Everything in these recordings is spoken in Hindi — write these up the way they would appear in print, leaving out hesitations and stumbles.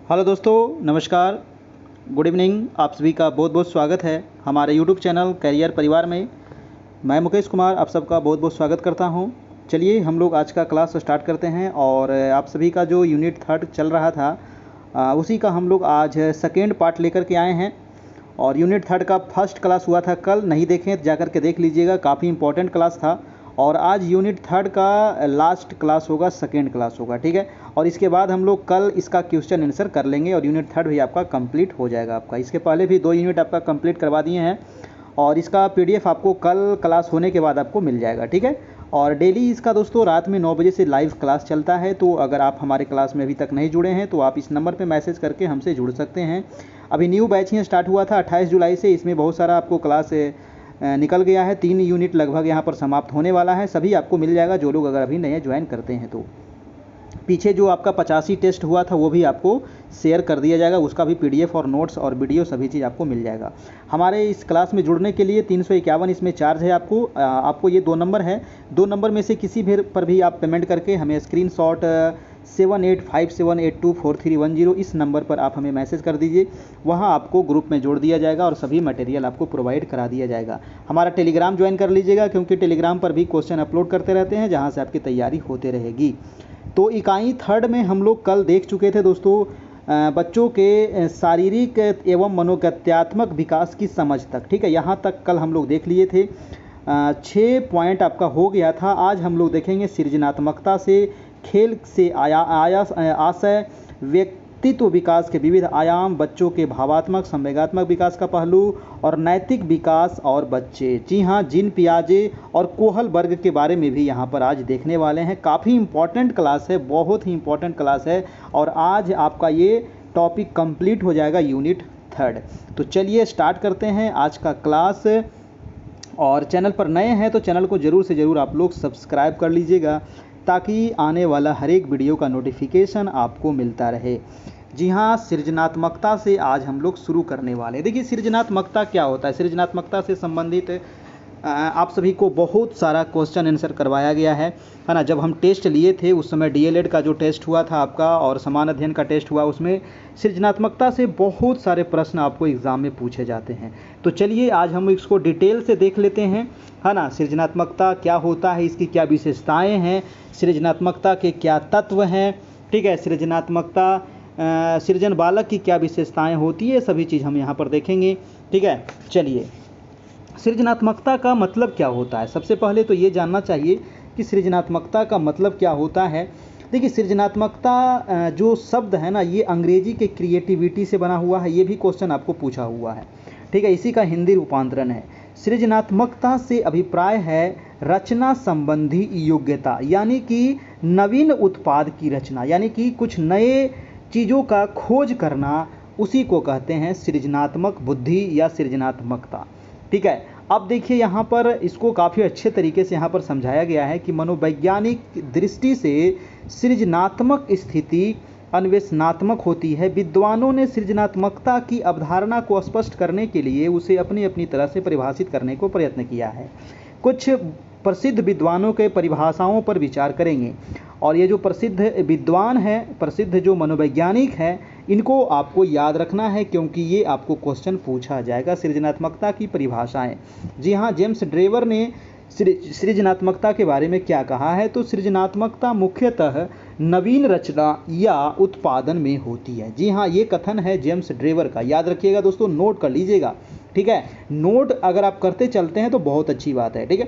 हेलो दोस्तों, नमस्कार, गुड इवनिंग। आप सभी का बहुत बहुत स्वागत है हमारे यूट्यूब चैनल करियर परिवार में। मैं मुकेश कुमार आप सबका बहुत बहुत स्वागत करता हूं। चलिए हम लोग आज का क्लास स्टार्ट करते हैं। और आप सभी का जो यूनिट 3 चल रहा था उसी का हम लोग आज सेकेंड पार्ट लेकर के आए हैं। और यूनिट 3 का फर्स्ट क्लास हुआ था कल, नहीं देखें तो जाकर के देख लीजिएगा, काफ़ी इंपॉर्टेंट क्लास था। और आज यूनिट 3 का लास्ट क्लास होगा, सेकेंड क्लास होगा, ठीक है। और इसके बाद हम लोग कल इसका क्वेश्चन आंसर कर लेंगे और यूनिट 3 भी आपका कंप्लीट हो जाएगा। आपका इसके पहले भी 2 यूनिट आपका कंप्लीट करवा दिए हैं और इसका पीडीएफ आपको कल क्लास होने के बाद आपको मिल जाएगा, ठीक है। और डेली इसका दोस्तों रात में 9 बजे से लाइव क्लास चलता है। तो अगर आप हमारे क्लास में अभी तक नहीं जुड़े हैं तो आप इस नंबर पर मैसेज करके हमसे जुड़ सकते हैं। अभी न्यू बैच ही स्टार्ट हुआ था 28 जुलाई से। इसमें बहुत सारा आपको क्लास निकल गया है। 3 यूनिट लगभग यहाँ पर समाप्त होने वाला है। सभी आपको मिल जाएगा जो लोग अगर अभी नए ज्वाइन करते हैं तो। पीछे जो आपका 85 टेस्ट हुआ था वो भी आपको शेयर कर दिया जाएगा, उसका भी पीडीएफ और नोट्स और वीडियो सभी चीज़ आपको मिल जाएगा। हमारे इस क्लास में जुड़ने के लिए 351 इसमें चार्ज है आपको ये 2 नंबर है। 2 नंबर में से किसी भी पर भी आप पेमेंट करके हमें स्क्रीनशॉट 7857824310 इस नंबर पर आप हमें मैसेज कर दीजिए। वहाँ आपको ग्रुप में जोड़ दिया जाएगा और सभी मटेरियल आपको प्रोवाइड करा दिया जाएगा। हमारा टेलीग्राम ज्वाइन कर लीजिएगा, क्योंकि टेलीग्राम पर भी क्वेश्चन अपलोड करते रहते हैं, जहाँ से आपकी तैयारी होते रहेगी। तो इकाई 3 में हम लोग कल देख चुके थे दोस्तों बच्चों के शारीरिक एवं मनोगत्यात्मक विकास की समझ तक, ठीक है। यहाँ तक कल हम लोग देख लिए थे। 6 पॉइंट आपका हो गया था। आज हम लोग देखेंगे सृजनात्मकता से, खेल से आशय, व्यक्तित्व विकास के विविध आयाम, बच्चों के भावात्मक संवेगात्मक विकास का पहलू और नैतिक विकास और बच्चे। जी हाँ, जीन पियाजे और कोहल वर्ग के बारे में भी यहाँ पर आज देखने वाले हैं। काफ़ी इंपॉर्टेंट क्लास है, बहुत ही इंपॉर्टेंट क्लास है। और आज आपका ये टॉपिक कंप्लीट हो जाएगा यूनिट 3। तो चलिए स्टार्ट करते हैं आज का क्लास। और चैनल पर नए हैं तो चैनल को ज़रूर से ज़रूर आप लोग सब्सक्राइब कर लीजिएगा, ताकि आने वाला हर एक वीडियो का नोटिफिकेशन आपको मिलता रहे। जी हाँ, सृजनात्मकता से आज हम लोग शुरू करने वाले हैं। देखिए सृजनात्मकता क्या होता है। सृजनात्मकता से संबंधित आप सभी को बहुत सारा क्वेश्चन आंसर करवाया गया है ना। जब हम टेस्ट लिए थे उस समय डीएलएड का जो टेस्ट हुआ था आपका और समान अध्ययन का टेस्ट हुआ, उसमें सृजनात्मकता से बहुत सारे प्रश्न आपको एग्ज़ाम में पूछे जाते हैं। तो चलिए आज हम इसको डिटेल से देख लेते हैं, है ना। सृजनात्मकता क्या होता है, इसकी क्या विशेषताएँ हैं, सृजनात्मकता के क्या तत्व हैं, ठीक है। सृजनात्मकता सृजन बालक की क्या विशेषताएँ होती है, सभी चीज़ हम यहाँ पर देखेंगे, ठीक है। चलिए, सृजनात्मकता का मतलब क्या होता है। सबसे पहले तो ये जानना चाहिए कि सृजनात्मकता का मतलब क्या होता है। देखिए सृजनात्मकता जो शब्द है ना, ये अंग्रेजी के क्रिएटिविटी से बना हुआ है। ये भी क्वेश्चन आपको पूछा हुआ है, ठीक है। इसी का हिंदी रूपांतरण है। सृजनात्मकता से अभिप्राय है रचना संबंधी योग्यता, यानी कि नवीन उत्पाद की रचना, यानी कि कुछ नए चीज़ों का खोज करना, उसी को कहते हैं सृजनात्मक बुद्धि या सृजनात्मकता, ठीक है। अब देखिए यहाँ पर इसको काफ़ी अच्छे तरीके से यहाँ पर समझाया गया है कि मनोवैज्ञानिक दृष्टि से सृजनात्मक स्थिति अन्वेषणात्मक होती है। विद्वानों ने सृजनात्मकता की अवधारणा को स्पष्ट करने के लिए उसे अपनी अपनी तरह से परिभाषित करने को प्रयत्न किया है। कुछ प्रसिद्ध विद्वानों के परिभाषाओं पर विचार करेंगे। और ये जो प्रसिद्ध विद्वान हैं, प्रसिद्ध जो मनोवैज्ञानिक हैं, इनको आपको याद रखना है, क्योंकि ये आपको क्वेश्चन पूछा जाएगा। सृजनात्मकता की परिभाषाएं। जी हाँ, जेम्स ड्रेवर ने सृजनात्मकता के बारे में क्या कहा है। तो सृजनात्मकता मुख्यतः नवीन रचना या उत्पादन में होती है। जी हाँ, ये कथन है जेम्स ड्रेवर का। याद रखिएगा दोस्तों, नोट कर लीजिएगा, ठीक है। नोट अगर आप करते चलते हैं तो बहुत अच्छी बात है, ठीक है।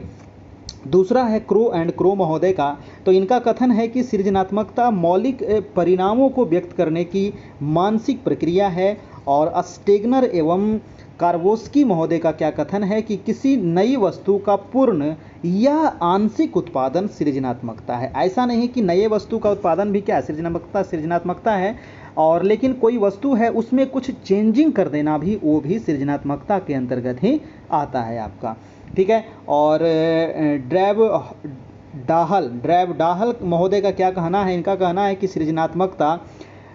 दूसरा है क्रो एंड क्रो महोदय का। तो इनका कथन है कि सृजनात्मकता मौलिक परिणामों को व्यक्त करने की मानसिक प्रक्रिया है। और स्टेगनर एवं कार्वोस्की महोदय का क्या कथन है कि किसी नई वस्तु का पूर्ण या आंशिक उत्पादन सृजनात्मकता है। ऐसा नहीं कि नए वस्तु का उत्पादन भी क्या है, सृजनात्मकता है। और लेकिन कोई वस्तु है उसमें कुछ चेंजिंग कर देना भी, वो भी सृजनात्मकता के अंतर्गत ही आता है आपका, ठीक है। और ड्रैब डाहल महोदय का क्या कहना है। इनका कहना है कि सृजनात्मकता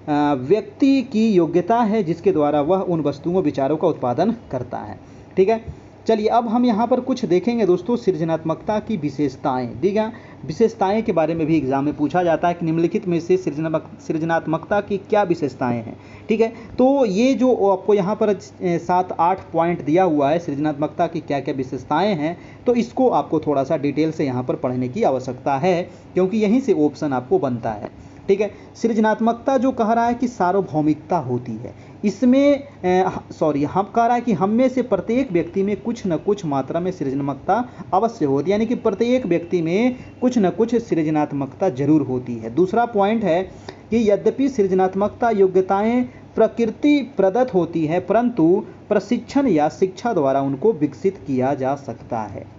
व्यक्ति की योग्यता है जिसके द्वारा वह उन वस्तुओं विचारों का उत्पादन करता है, ठीक है। चलिए अब हम यहाँ पर कुछ देखेंगे दोस्तों सृजनात्मकता की विशेषताएं। ठीक है, विशेषताएं के बारे में भी एग्जाम में पूछा जाता है कि निम्नलिखित में से सृजनात्मकता की क्या विशेषताएं हैं। ठीक है, तो ये जो आपको यहाँ पर 7-8 पॉइंट दिया हुआ है सृजनात्मकता की क्या क्या विशेषताएं हैं, तो इसको आपको थोड़ा सा डिटेल से यहाँ पर पढ़ने की आवश्यकता है, क्योंकि यहीं से ऑप्शन आपको बनता है। ठीक है, सृजनात्मकता जो कह रहा है कि सार्वभौमिकता होती है, इसमें हम कह रहा है कि हम में से प्रत्येक व्यक्ति में कुछ न कुछ मात्रा में सृजनात्मकता अवश्य होती है, यानी कि प्रत्येक व्यक्ति में कुछ न कुछ सृजनात्मकता जरूर होती है। दूसरा पॉइंट है कि यद्यपि सृजनात्मकता योग्यताएं प्रकृति प्रदत्त होती है, परंतु प्रशिक्षण या शिक्षा द्वारा उनको विकसित किया जा सकता है।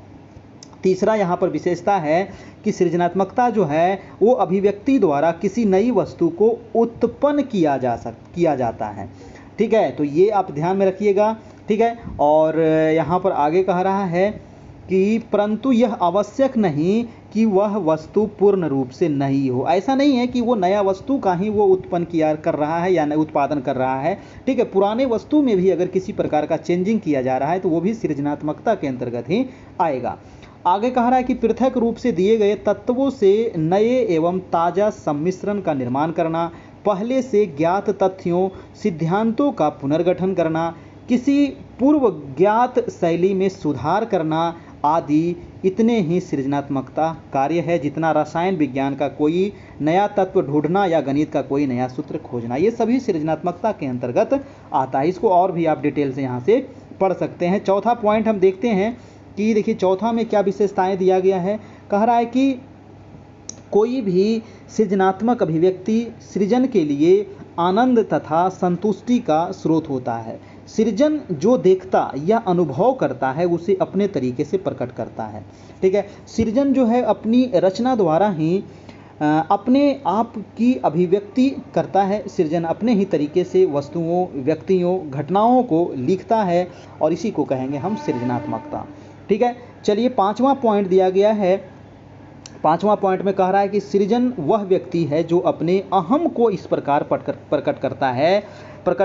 तीसरा यहाँ पर विशेषता है कि सृजनात्मकता जो है वो अभिव्यक्ति द्वारा किसी नई वस्तु को उत्पन्न किया जाता है। ठीक है, तो ये आप ध्यान में रखिएगा। ठीक है, और यहाँ पर आगे कह रहा है कि परंतु यह आवश्यक नहीं कि वह वस्तु पूर्ण रूप से नई हो। ऐसा नहीं है कि वो नया वस्तु का ही वो उत्पन्न कर रहा है या उत्पादन कर रहा है। ठीक है, पुराने वस्तु में भी अगर किसी प्रकार का चेंजिंग किया जा रहा है तो वो भी सृजनात्मकता के अंतर्गत ही आएगा। आगे कह रहा है कि पृथक रूप से दिए गए तत्वों से नए एवं ताजा सम्मिश्रण का निर्माण करना, पहले से ज्ञात तथ्यों सिद्धांतों का पुनर्गठन करना, किसी पूर्व ज्ञात शैली में सुधार करना आदि इतने ही सृजनात्मकता कार्य है जितना रसायन विज्ञान का कोई नया तत्व ढूंढना या गणित का कोई नया सूत्र खोजना। ये सभी सृजनात्मकता के अंतर्गत आता है। इसको और भी आप डिटेल से यहाँ से पढ़ सकते हैं। चौथा पॉइंट हम देखते हैं कि देखिए चौथा में क्या विशेषताएं दिया गया है। कह रहा है कि कोई भी सृजनात्मक अभिव्यक्ति सृजन के लिए आनंद तथा संतुष्टि का स्रोत होता है। सृजन जो देखता या अनुभव करता है उसे अपने तरीके से प्रकट करता है। ठीक है, सृजन जो है अपनी रचना द्वारा ही अपने आप की अभिव्यक्ति करता है। सृजन अपने ही तरीके से वस्तुओं, व्यक्तियों, घटनाओं को लिखता है और इसी को कहेंगे हम सृजनात्मकता। ठीक है, चलिए पांचवा पॉइंट दिया गया है। पांचवा पॉइंट में कह रहा है कि सृजन वह व्यक्ति है जो अपने अहम को इस प्रकार प्रकट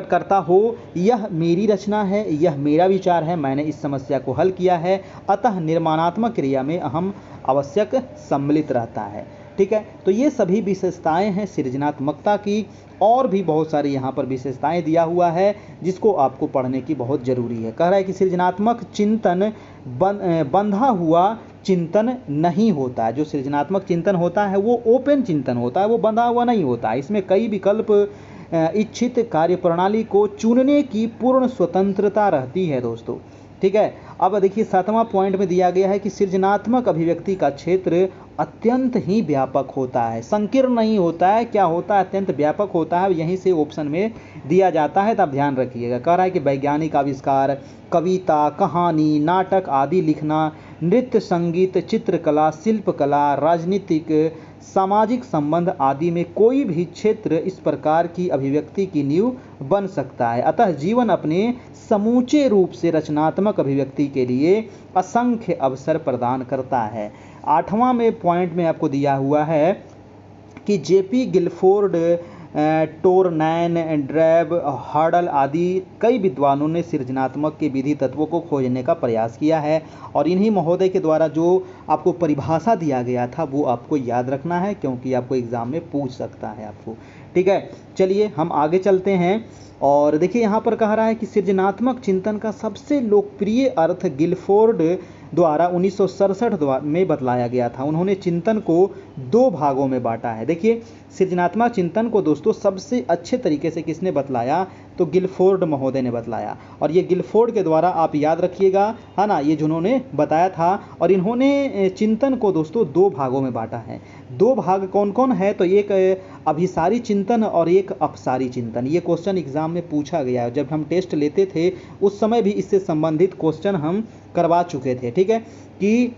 करता हो, यह मेरी रचना है, यह मेरा विचार है, मैंने इस समस्या को हल किया है, अतः निर्माणात्मक क्रिया में अहम आवश्यक सम्मिलित रहता है। ठीक है, तो ये सभी विशेषताएं हैं सृजनात्मकता की। और भी बहुत सारी यहाँ पर विशेषताएं दिया हुआ है जिसको आपको पढ़ने की बहुत ज़रूरी है। कह रहा है कि सृजनात्मक चिंतन बंधा हुआ चिंतन नहीं होता है। जो सृजनात्मक चिंतन होता है वो ओपन चिंतन होता है, वो बंधा हुआ नहीं होता है। इसमें कई विकल्प इच्छित कार्यप्रणाली को चुनने की पूर्ण स्वतंत्रता रहती है दोस्तों। ठीक है, अब देखिए सातवां पॉइंट में दिया गया है कि सृजनात्मक अभिव्यक्ति का क्षेत्र अत्यंत ही व्यापक होता है, संकीर्ण नहीं होता है। क्या होता है? अत्यंत व्यापक होता है। यहीं से ऑप्शन में दिया जाता है, तब ध्यान रखिएगा। कह रहा है कि वैज्ञानिक आविष्कार, कविता, कहानी, नाटक आदि लिखना, नृत्य, संगीत, चित्रकला, शिल्पकला, राजनीतिक, सामाजिक संबंध आदि में कोई भी क्षेत्र इस प्रकार की अभिव्यक्ति की नींव बन सकता है। अतः जीवन अपने समूचे रूप से रचनात्मक अभिव्यक्ति के लिए असंख्य अवसर प्रदान करता है। आठवां में पॉइंट में आपको दिया हुआ है कि जेपी गिलफोर्ड, टोरनैन, ड्रैब, हर्डल आदि कई विद्वानों ने सृजनात्मक के विधि तत्वों को खोजने का प्रयास किया है और इन्हीं महोदय के द्वारा जो आपको परिभाषा दिया गया था वो आपको याद रखना है, क्योंकि आपको एग्जाम में पूछ सकता है आपको। ठीक है, चलिए हम आगे चलते हैं और देखिए यहाँ पर कह रहा है कि सृजनात्मक चिंतन का सबसे लोकप्रिय अर्थ गिलफोर्ड द्वारा 1967 में बतलाया गया था। उन्होंने चिंतन को 2 भागों में बांटा है। देखिए सृजनात्मक चिंतन को दोस्तों सबसे अच्छे तरीके से किसने बतलाया? तो गिलफोर्ड महोदय ने बतलाया। और ये गिलफोर्ड के द्वारा आप याद रखिएगा, है ना, ये जिन्होंने बताया था। और इन्होंने चिंतन को दोस्तों 2 भागों में बांटा है। 2 भाग कौन कौन है? तो एक अभिसारी चिंतन और एक अपसारी चिंतन। ये क्वेश्चन एग्जाम में पूछा गया है। जब हम टेस्ट लेते थे उस समय भी इससे संबंधित क्वेश्चन हम करवा चुके थे। ठीक है, कि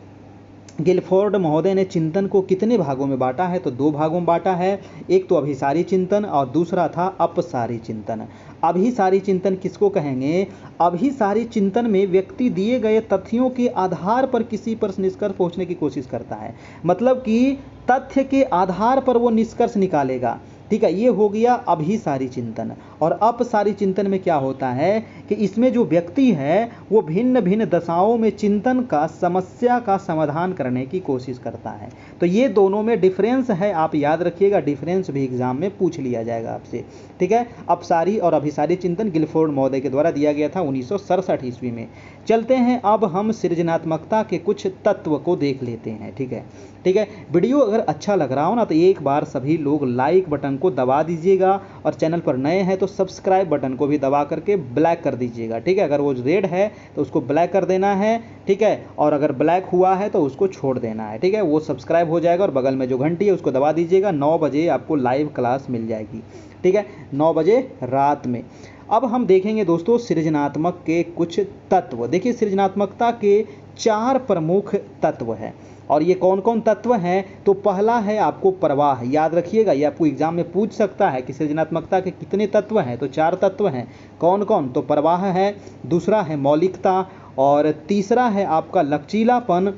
गिलफोर्ड महोदय ने चिंतन को कितने भागों में बांटा है? तो 2 भागों में बांटा है। एक तो अभिसारी चिंतन और दूसरा था अपसारी चिंतन। अभिसारी चिंतन किसको कहेंगे? अभिसारी चिंतन में व्यक्ति दिए गए तथ्यों के आधार पर किसी पर निष्कर्ष पहुंचने की कोशिश करता है। मतलब कि तथ्य के आधार पर वो निष्कर्ष निकालेगा। ठीक है, ये हो गया अभिसारी चिंतन। और अपसारी चिंतन में क्या होता है कि इसमें जो व्यक्ति है वो भिन्न भिन्न दशाओं में चिंतन का, समस्या का समाधान करने की कोशिश करता है। तो ये दोनों में डिफरेंस है, आप याद रखिएगा, डिफरेंस भी एग्जाम में पूछ लिया जाएगा आपसे, ठीक है। अपसारी और अभिसारी चिंतन गिलफोर्ड महोदय के द्वारा दिया गया था 1967 ईस्वी में। चलते हैं अब हम सृजनात्मकता के कुछ तत्व को देख लेते हैं, ठीक है। ठीक है, वीडियो अगर अच्छा लग रहा हो ना तो एक बार सभी लोग लाइक बटन को दबा दीजिएगा, और चैनल पर नए हैं तो सब्सक्राइब बटन को भी दबा करके ब्लैक कर दीजिएगा, ठीक है। अगर वो रेड है तो उसको ब्लैक कर देना है, ठीक है, और अगर ब्लैक हुआ है तो उसको छोड़ देना है, ठीक है। वो सब्सक्राइब हो जाएगा और बगल में जो घंटी है उसको दबा दीजिएगा। 9 बजे आपको लाइव क्लास मिल जाएगी, ठीक है, 9 बजे रात में। अब हम देखेंगे दोस्तों सृजनात्मक के कुछ तत्व। देखिए सृजनात्मकता के 4 प्रमुख तत्व हैं, और ये कौन कौन तत्व हैं, तो पहला है आपको प्रवाह, याद रखिएगा, ये आपको एग्जाम में पूछ सकता है कि सृजनात्मकता के कितने तत्व हैं, तो 4 तत्व हैं। कौन कौन, तो प्रवाह है, दूसरा है मौलिकता, और तीसरा है आपका लचीलापन,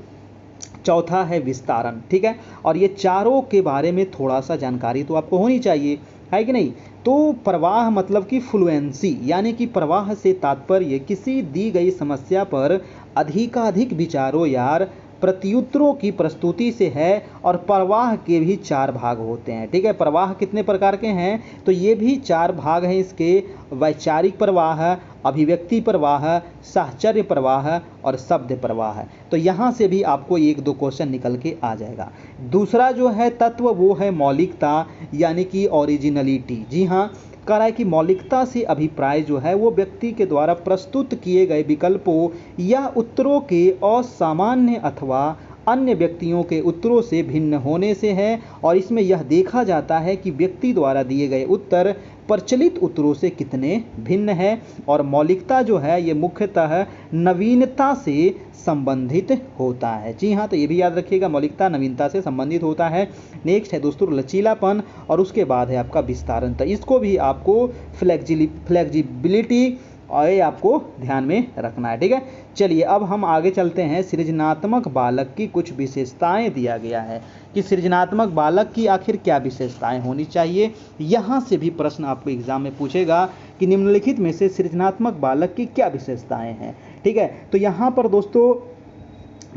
चौथा है विस्तारण, ठीक है। और ये चारों के बारे में थोड़ा सा जानकारी तो आपको होनी चाहिए, है कि नहीं। तो प्रवाह मतलब कि फ्लुएंसी, यानी कि प्रवाह से तात्पर्य किसी दी गई समस्या पर अधिकाधिक विचारों या प्रत्युत्तरों की प्रस्तुति से है। और प्रवाह के भी 4 भाग होते हैं, ठीक है। प्रवाह कितने प्रकार के हैं, तो ये भी 4 भाग हैं इसके, वैचारिक प्रवाह, अभिव्यक्ति प्रवाह, साहचर्य प्रवाह और शब्द प्रवाह। तो यहाँ से भी आपको 1-2 क्वेश्चन निकल के आ जाएगा। दूसरा जो है तत्व वो है मौलिकता, यानी कि ओरिजिनलिटी। जी हाँ, कह रहा है कि मौलिकता से अभिप्राय जो है वो व्यक्ति के द्वारा प्रस्तुत किए गए विकल्पों या उत्तरों के असामान्य अथवा अन्य व्यक्तियों के उत्तरों से भिन्न होने से है। और इसमें यह देखा जाता है कि व्यक्ति द्वारा दिए गए उत्तर प्रचलित उत्तरों से कितने भिन्न है। और मौलिकता जो है ये मुख्यतः नवीनता से संबंधित होता है। जी हाँ, तो ये भी याद रखिएगा, मौलिकता नवीनता से संबंधित होता है। नेक्स्ट है दोस्तों लचीलापन, और उसके बाद है आपका विस्तारण। तो इसको भी आपको फ्लेक्सिबिलिटी और ये आपको ध्यान में रखना है, ठीक है। चलिए अब हम आगे चलते हैं। सृजनात्मक बालक की कुछ विशेषताएं दिया गया है कि सृजनात्मक बालक की आखिर क्या विशेषताएं होनी चाहिए। यहाँ से भी प्रश्न आपको एग्जाम में पूछेगा कि निम्नलिखित में से सृजनात्मक बालक की क्या विशेषताएं हैं, ठीक है। तो यहाँ पर दोस्तों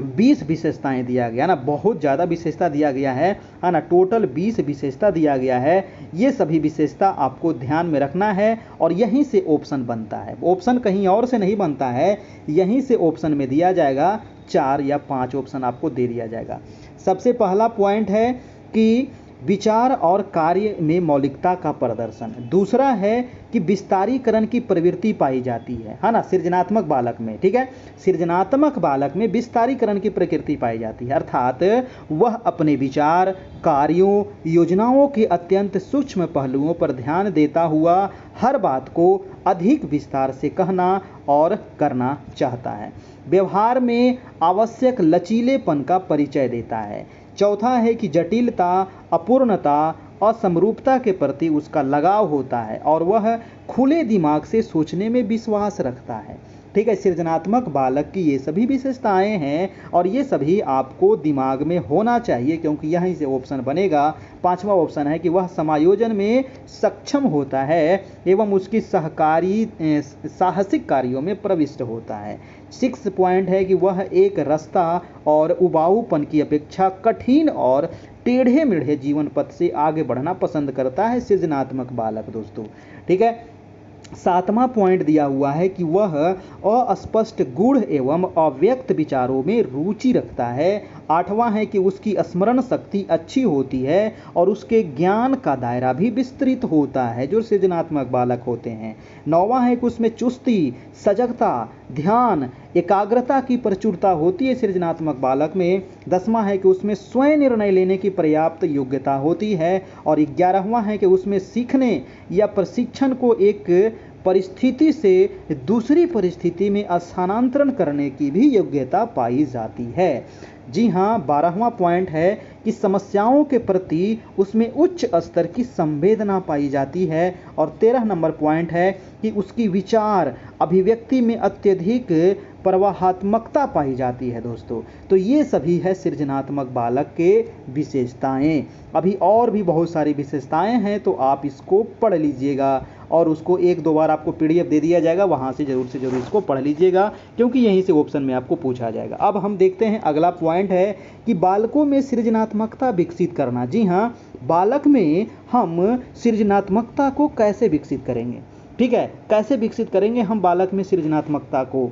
20 विशेषताएं दिया गया ना, बहुत ज़्यादा विशेषता दिया गया है ना, टोटल 20 विशेषता दिया गया है। ये सभी विशेषता आपको ध्यान में रखना है, और यहीं से ऑप्शन बनता है। ऑप्शन कहीं और से नहीं बनता है, यहीं से ऑप्शन में दिया जाएगा। 4 या 5 ऑप्शन आपको दे दिया जाएगा। सबसे पहला पॉइंट है कि विचार और कार्य में मौलिकता का प्रदर्शन। दूसरा है कि विस्तारीकरण की प्रवृत्ति पाई जाती है ना, सृजनात्मक बालक में, ठीक है। सृजनात्मक बालक में विस्तारीकरण की प्रकृति पाई जाती है, अर्थात वह अपने विचार, कार्यों, योजनाओं के अत्यंत सूक्ष्म पहलुओं पर ध्यान देता हुआ हर बात को अधिक विस्तार से कहना और करना चाहता है। व्यवहार में आवश्यक लचीलेपन का परिचय देता है। चौथा है कि जटिलता, अपूर्णता, असमरूपता के प्रति उसका लगाव होता है, और वह खुले दिमाग से सोचने में विश्वास रखता है, ठीक है। सृजनात्मक बालक की ये सभी विशेषताएं हैं, और ये सभी आपको दिमाग में होना चाहिए, क्योंकि यहीं से ऑप्शन बनेगा। 5वां ऑप्शन है कि वह समायोजन में सक्षम होता है एवं उसकी साहसिक कार्यों में प्रविष्ट होता है। 6 पॉइंट है कि वह एक रास्ता और उबाऊपन की अपेक्षा कठिन और टेढ़े मेढ़े जीवन पथ से आगे बढ़ना पसंद करता है सृजनात्मक बालक दोस्तों, ठीक है। 7वां पॉइंट दिया हुआ है कि वह अस्पष्ट, गूढ़ एवं अव्यक्त विचारों में रुचि रखता है। 8वां है कि उसकी स्मरण शक्ति अच्छी होती है और उसके ज्ञान का दायरा भी विस्तृत होता है, जो सृजनात्मक बालक होते हैं। 9वां है कि उसमें चुस्ती, सजगता, ध्यान, एकाग्रता की प्रचुरता होती है सृजनात्मक बालक में। 10वां है कि उसमें स्वयं निर्णय लेने की पर्याप्त योग्यता होती है। और 11वां है कि उसमें सीखने या प्रशिक्षण को एक परिस्थिति से दूसरी परिस्थिति में स्थानांतरण करने की भी योग्यता पाई जाती है। जी हाँ, 12वां पॉइंट है कि समस्याओं के प्रति उसमें उच्च स्तर की संवेदना पाई जाती है। और 13 नंबर पॉइंट है कि उसकी विचार अभिव्यक्ति में अत्यधिक प्रवाहात्मकता पाई जाती है दोस्तों। तो ये सभी है सृजनात्मक बालक के विशेषताएं। अभी और भी बहुत सारी विशेषताएं हैं, तो आप इसको पढ़ लीजिएगा और उसको 1-2 बार आपको PDF दे दिया जाएगा, वहाँ से ज़रूर इसको पढ़ लीजिएगा, क्योंकि यहीं से ऑप्शन में आपको पूछा जाएगा। अब हम देखते हैं अगला पॉइंट है कि बालकों में सृजनात्मकता विकसित करना। जी हाँ, बालक में हम सृजनात्मकता को कैसे विकसित करेंगे, ठीक है, कैसे विकसित करेंगे हम बालक में सृजनात्मकता को,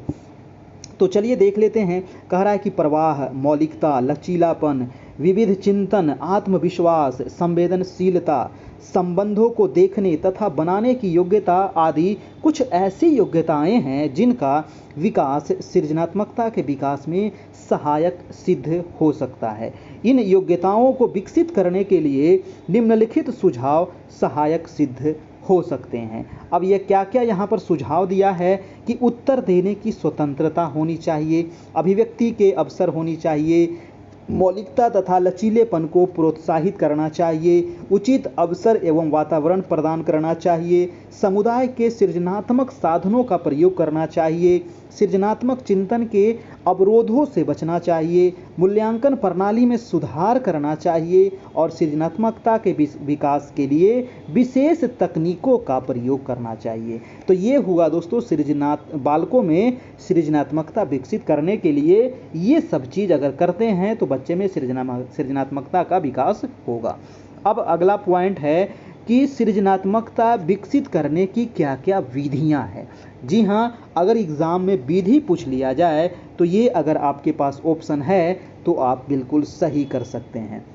तो चलिए देख लेते हैं। कह रहा है कि प्रवाह, मौलिकता, लचीलापन, विविध चिंतन, आत्मविश्वास, संवेदनशीलता, संबंधों को देखने तथा बनाने की योग्यता आदि कुछ ऐसी योग्यताएं हैं जिनका विकास सृजनात्मकता के विकास में सहायक सिद्ध हो सकता है। इन योग्यताओं को विकसित करने के लिए निम्नलिखित सुझाव सहायक सिद्ध हो सकते हैं। अब यह क्या क्या यहाँ पर सुझाव दिया है कि उत्तर देने की स्वतंत्रता होनी चाहिए, अभिव्यक्ति के अवसर होनी चाहिए, मौलिकता तथा लचीलेपन को प्रोत्साहित करना चाहिए, उचित अवसर एवं वातावरण प्रदान करना चाहिए, समुदाय के सृजनात्मक साधनों का प्रयोग करना चाहिए, सृजनात्मक चिंतन के अवरोधों से बचना चाहिए, मूल्यांकन प्रणाली में सुधार करना चाहिए और सृजनात्मकता के विकास के लिए विशेष तकनीकों का प्रयोग करना चाहिए। तो ये हुआ दोस्तों बालकों में सृजनात्मकता विकसित करने के लिए ये सब चीज़ अगर करते हैं तो बच्चे में सृजनात्मकता का विकास होगा। अब अगला पॉइंट है कि सृजनात्मकता विकसित करने की क्या क्या विधियां हैं। जी हाँ, अगर एग्ज़ाम में विधि पूछ लिया जाए तो ये अगर आपके पास ऑप्शन है तो आप बिल्कुल सही कर सकते हैं।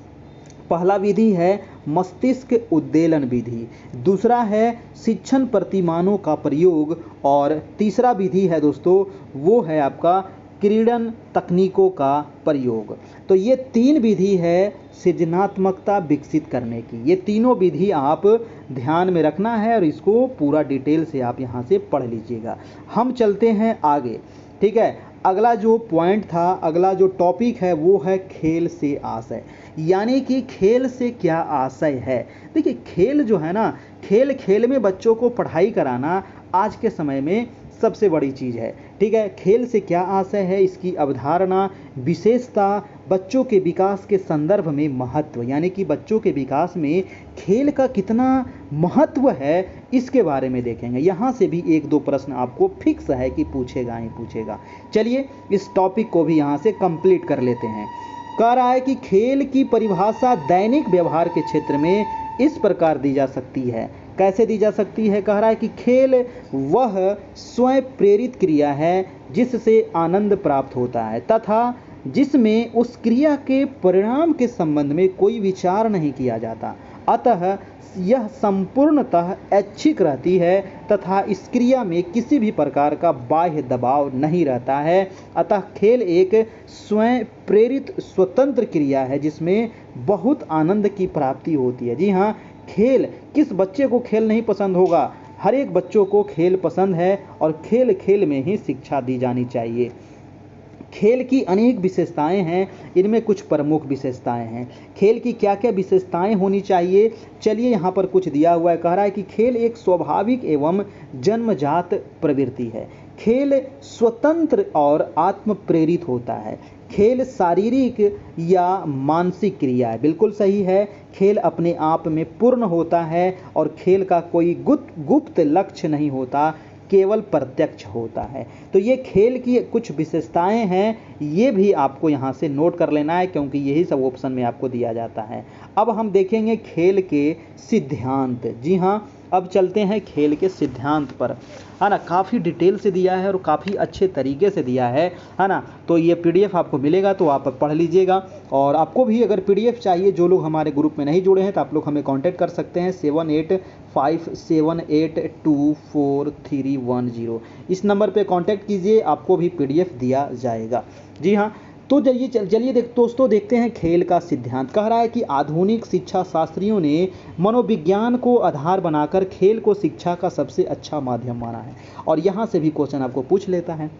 पहला विधि है मस्तिष्क उद्दीलन विधि, दूसरा है शिक्षण प्रतिमानों का प्रयोग और तीसरा विधि है दोस्तों वो है आपका क्रीड़न तकनीकों का प्रयोग। तो ये 3 विधि है सृजनात्मकता विकसित करने की। ये तीनों विधि आप ध्यान में रखना है और इसको पूरा डिटेल से आप यहाँ से पढ़ लीजिएगा। हम चलते हैं आगे, ठीक है। अगला जो पॉइंट था, अगला जो टॉपिक है वो है खेल से आशय, यानी कि खेल से क्या आशय है। देखिए खेल जो है ना, खेल में बच्चों को पढ़ाई कराना आज के समय में सबसे बड़ी चीज़ है, ठीक है। खेल से क्या आशय है, इसकी अवधारणा, विशेषता, बच्चों के विकास के संदर्भ में महत्व, यानी कि बच्चों के विकास में खेल का कितना महत्व है इसके बारे में देखेंगे। यहाँ से भी 1-2 प्रश्न आपको फिक्स है कि पूछेगा ही पूछेगा। चलिए इस टॉपिक को भी यहाँ से कंप्लीट कर लेते हैं। कह रहा है कि खेल की परिभाषा दैनिक व्यवहार के क्षेत्र में इस प्रकार दी जा सकती है। कैसे दी जा सकती है? कह रहा है कि खेल वह स्वयं प्रेरित क्रिया है जिससे आनंद प्राप्त होता है तथा जिसमें उस क्रिया के परिणाम के संबंध में कोई विचार नहीं किया जाता, अतः यह संपूर्णतः ऐच्छिक रहती है तथा इस क्रिया में किसी भी प्रकार का बाह्य दबाव नहीं रहता है। अतः खेल एक स्वयं प्रेरित स्वतंत्र क्रिया है जिसमें बहुत आनंद की प्राप्ति होती है। जी हाँ, खेल, किस बच्चे को खेल नहीं पसंद होगा? हर एक बच्चों को खेल पसंद है और खेल में ही शिक्षा दी जानी चाहिए। खेल की अनेक विशेषताएं हैं, इनमें कुछ प्रमुख विशेषताएं हैं। खेल की क्या क्या विशेषताएं होनी चाहिए, चलिए यहाँ पर कुछ दिया हुआ है। कह रहा है कि खेल एक स्वाभाविक एवं जन्मजात प्रवृत्ति है। खेल स्वतंत्र और आत्म प्रेरित होता है। खेल शारीरिक या मानसिक क्रिया है, बिल्कुल सही है। खेल अपने आप में पूर्ण होता है और खेल का कोई गुप्त लक्ष्य नहीं होता, केवल प्रत्यक्ष होता है। तो ये खेल की कुछ विशेषताएं हैं, ये भी आपको यहाँ से नोट कर लेना है क्योंकि यही सब ऑप्शन में आपको दिया जाता है। अब हम देखेंगे खेल के सिद्धांत। जी हाँ, अब चलते हैं खेल के सिद्धांत पर, है ना। काफ़ी डिटेल से दिया है और काफ़ी अच्छे तरीके से दिया है ना। तो ये PDF आपको मिलेगा तो आप पढ़ लीजिएगा। और आपको भी अगर PDF चाहिए, जो लोग हमारे ग्रुप में नहीं जुड़े हैं तो आप लोग हमें कांटेक्ट कर सकते हैं 7857824310। इस नंबर पे कांटेक्ट कीजिए, आपको भी PDF दिया जाएगा। जी हाँ, तो चलिए दोस्तों देखते हैं खेल का सिद्धांत। कह रहा है कि आधुनिक शिक्षा शास्त्रियों ने मनोविज्ञान को आधार बनाकर खेल को शिक्षा का सबसे अच्छा माध्यम माना है। और यहाँ से भी क्वेश्चन आपको पूछ लेता है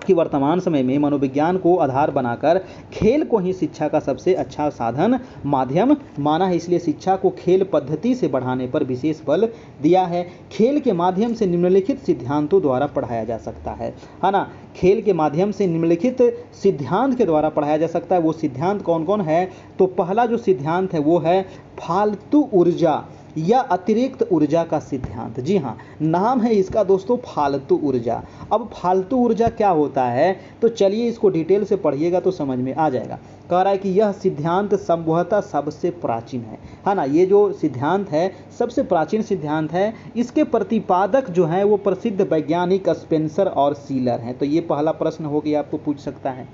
कि वर्तमान समय में मनोविज्ञान को आधार बनाकर खेल को ही शिक्षा का सबसे अच्छा साधन माध्यम माना है, इसलिए शिक्षा को खेल पद्धति से बढ़ाने पर विशेष बल दिया है। खेल के माध्यम से निम्नलिखित सिद्धांतों द्वारा पढ़ाया जा सकता है ना। खेल के माध्यम से निम्नलिखित सिद्धांत के द्वारा पढ़ाया जा सकता है। वो सिद्धांत कौन कौन है? तो पहला जो सिद्धांत है वो है फालतू ऊर्जा या अतिरिक्त ऊर्जा का सिद्धांत। जी हाँ, नाम है इसका दोस्तों फालतू ऊर्जा। अब फालतू ऊर्जा क्या होता है, तो चलिए इसको डिटेल से पढ़िएगा तो समझ में आ जाएगा। कह रहा है कि यह सिद्धांत संभवतः सबसे प्राचीन है ना। ये जो सिद्धांत है सबसे प्राचीन सिद्धांत है। इसके प्रतिपादक जो हैं वो प्रसिद्ध वैज्ञानिक स्पेंसर और सीलर हैं। तो ये पहला प्रश्न हो गया, आपको पूछ सकता है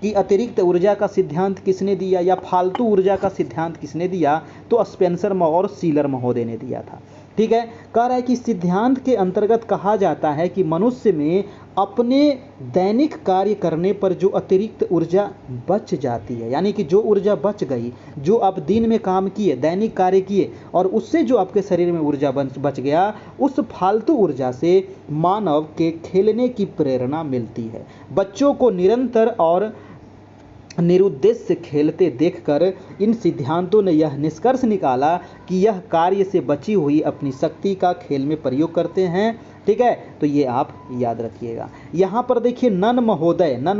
कि अतिरिक्त ऊर्जा का सिद्धांत किसने दिया या फालतू ऊर्जा का सिद्धांत किसने दिया, तो स्पेंसर और सीलर महोदय ने दिया था। ठीक है, कह रहा है कि सिद्धांत के अंतर्गत कहा जाता है कि मनुष्य में अपने दैनिक कार्य करने पर जो अतिरिक्त ऊर्जा बच जाती है, यानी कि जो ऊर्जा बच गई, जो आप दिन में काम किए, दैनिक कार्य किए और उससे जो आपके शरीर में ऊर्जा बच गया, उस फालतू ऊर्जा से मानव के खेलने की प्रेरणा मिलती है। बच्चों को निरंतर और निरुद्देश्य खेलते देखकर इन सिद्धांतों ने यह निष्कर्ष निकाला कि यह कार्य से बची हुई अपनी शक्ति का खेल में प्रयोग करते हैं। ठीक है, तो ये आप याद रखिएगा। यहाँ पर देखिए नन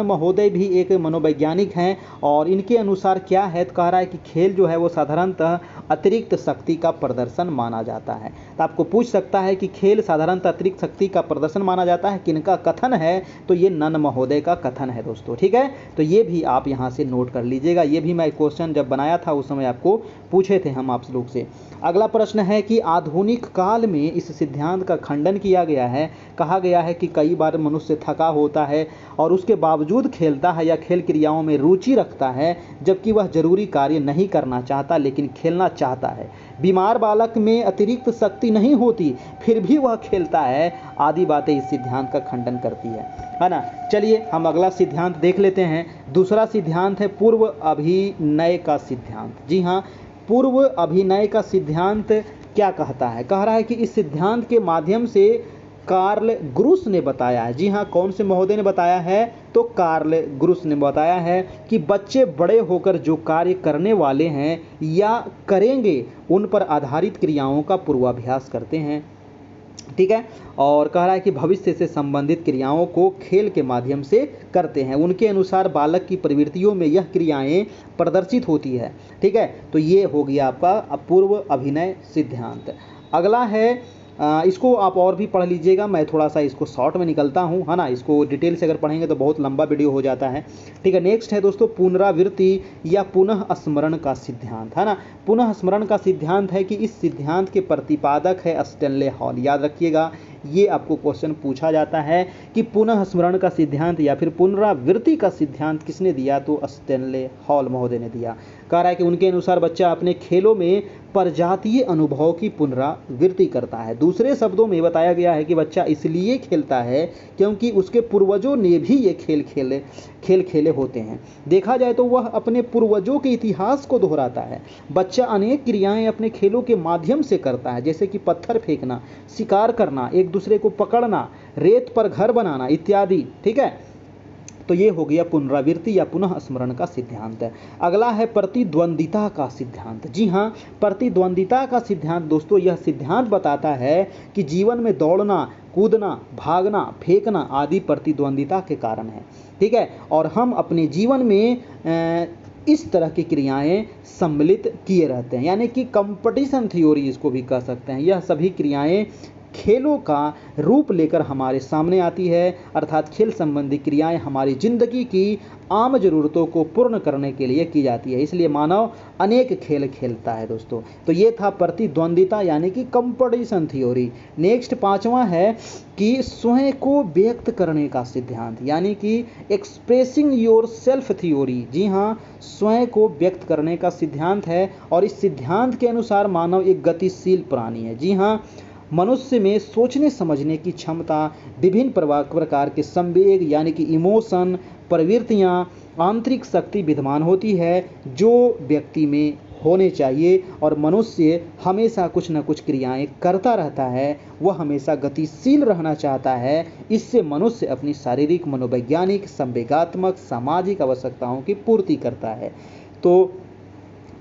महोदय भी एक मनोवैज्ञानिक हैं और इनके अनुसार क्या है, तो कह रहा है कि खेल जो है वो साधारणतः अतिरिक्त शक्ति का प्रदर्शन माना जाता है। तो आपको पूछ सकता है कि खेल साधारणतः अतिरिक्त शक्ति का प्रदर्शन माना जाता है, किनका कथन है, तो ये नन महोदय का कथन है दोस्तों। ठीक है, तो ये भी आप यहाँ से नोट कर लीजिएगा। ये भी मैं क्वेश्चन जब बनाया था उस समय आपको पूछे थे हम आप लोग से। अगला प्रश्न है कि आधुनिक काल में इस सिद्धांत का खंडन किया गया है। कहा गया है कि कई बार मनुष्य थका होता है और उसके बावजूद खेलता है या खेल क्रियाओं में रुचि रखता है, जबकि वह जरूरी कार्य नहीं करना चाहता लेकिन खेलना चाहता है। बीमार बालक में अतिरिक्त शक्ति नहीं होती फिर भी वह खेलता है, आदि बातें इस सिद्धांत का खंडन करती है ना। चलिए हम अगला सिद्धांत देख लेते हैं। दूसरा सिद्धांत है पूर्व अभिनय का सिद्धांत। जी हाँ, पूर्व अभिनय का सिद्धांत क्या कहता है, कह रहा है कि इस सिद्धांत के माध्यम से कार्ल ग्रुस ने बताया है। जी हाँ, कौन से महोदय ने बताया है, तो कार्ल ग्रुस ने बताया है कि बच्चे बड़े होकर जो कार्य करने वाले हैं या करेंगे उन पर आधारित क्रियाओं का पूर्वाभ्यास करते हैं। ठीक है, और कह रहा है कि भविष्य से संबंधित क्रियाओं को खेल के माध्यम से करते हैं। उनके अनुसार बालक की प्रवृत्तियों में यह क्रियाएं प्रदर्शित होती है। ठीक है, तो ये हो गया आपका पूर्व अभिनय सिद्धांत। अगला है इसको आप और भी पढ़ लीजिएगा, मैं थोड़ा सा इसको शॉर्ट में निकलता हूँ, है ना। इसको डिटेल से अगर पढ़ेंगे तो बहुत लंबा वीडियो हो जाता है। ठीक है, नेक्स्ट है दोस्तों पुनरावृत्ति या पुनः स्मरण का सिद्धांत, है ना। पुनः स्मरण का सिद्धांत है कि इस सिद्धांत के प्रतिपादक है स्टैनले हॉल। याद रखिएगा, ये आपको क्वेश्चन पूछा जाता है कि पुनः स्मरण का सिद्धांत या फिर पुनरावृत्ति का सिद्धांत किसने दिया, तो स्टैनले हॉल महोदय ने दिया। कह रहा है कि उनके अनुसार बच्चा अपने खेलों में परजातीय अनुभव की पुनरावृत्ति करता है। दूसरे शब्दों में बताया गया है कि बच्चा इसलिए खेलता है क्योंकि उसके पूर्वजों ने भी ये खेल खेले होते हैं। देखा जाए तो वह अपने पूर्वजों के इतिहास को दोहराता है। बच्चा अनेक क्रियाएं अपने खेलों के माध्यम से करता है, जैसे कि पत्थर फेंकना, शिकार करना, एक दूसरे को पकड़ना, रेत पर घर बनाना इत्यादि। ठीक है, तो ये हो गया पुनरावृत्ति या पुनः स्मरण का सिद्धांत। अगला है प्रतिद्वंदिता का सिद्धांत। जी हाँ, प्रतिद्वंदिता का सिद्धांत दोस्तों यह सिद्धांत बताता है कि जीवन में दौड़ना, कूदना, भागना, फेंकना आदि प्रतिद्वंदिता के कारण है। ठीक है, और हम अपने जीवन में इस तरह की क्रियाएं सम्मिलित किए रहते हैं, यानी कि कंपटीशन थ्योरी इसको भी कह सकते हैं। यह सभी क्रियाएं खेलों का रूप लेकर हमारे सामने आती है, अर्थात खेल संबंधी क्रियाएं हमारी जिंदगी की आम जरूरतों को पूर्ण करने के लिए की जाती है। इसलिए मानव अनेक खेल खेलता है दोस्तों। तो ये था प्रतिद्वंदिता यानी कि कंपटीशन थ्योरी। नेक्स्ट पांचवा है कि स्वयं को व्यक्त करने का सिद्धांत, यानी कि एक्सप्रेसिंग योर सेल्फ थ्योरी। जी हाँ, स्वयं को व्यक्त करने का सिद्धांत है और इस सिद्धांत के अनुसार मानव एक गतिशील प्राणी है। जी हाँ, मनुष्य में सोचने समझने की क्षमता, विभिन्न प्रकार के संवेग यानी कि इमोशन, प्रवृत्तियाँ, आंतरिक शक्ति विद्यमान होती है जो व्यक्ति में होने चाहिए। और मनुष्य हमेशा कुछ न कुछ क्रियाएं करता रहता है, वह हमेशा गतिशील रहना चाहता है। इससे मनुष्य अपनी शारीरिक, मनोवैज्ञानिक, संवेगात्मक, सामाजिक आवश्यकताओं की पूर्ति करता है। तो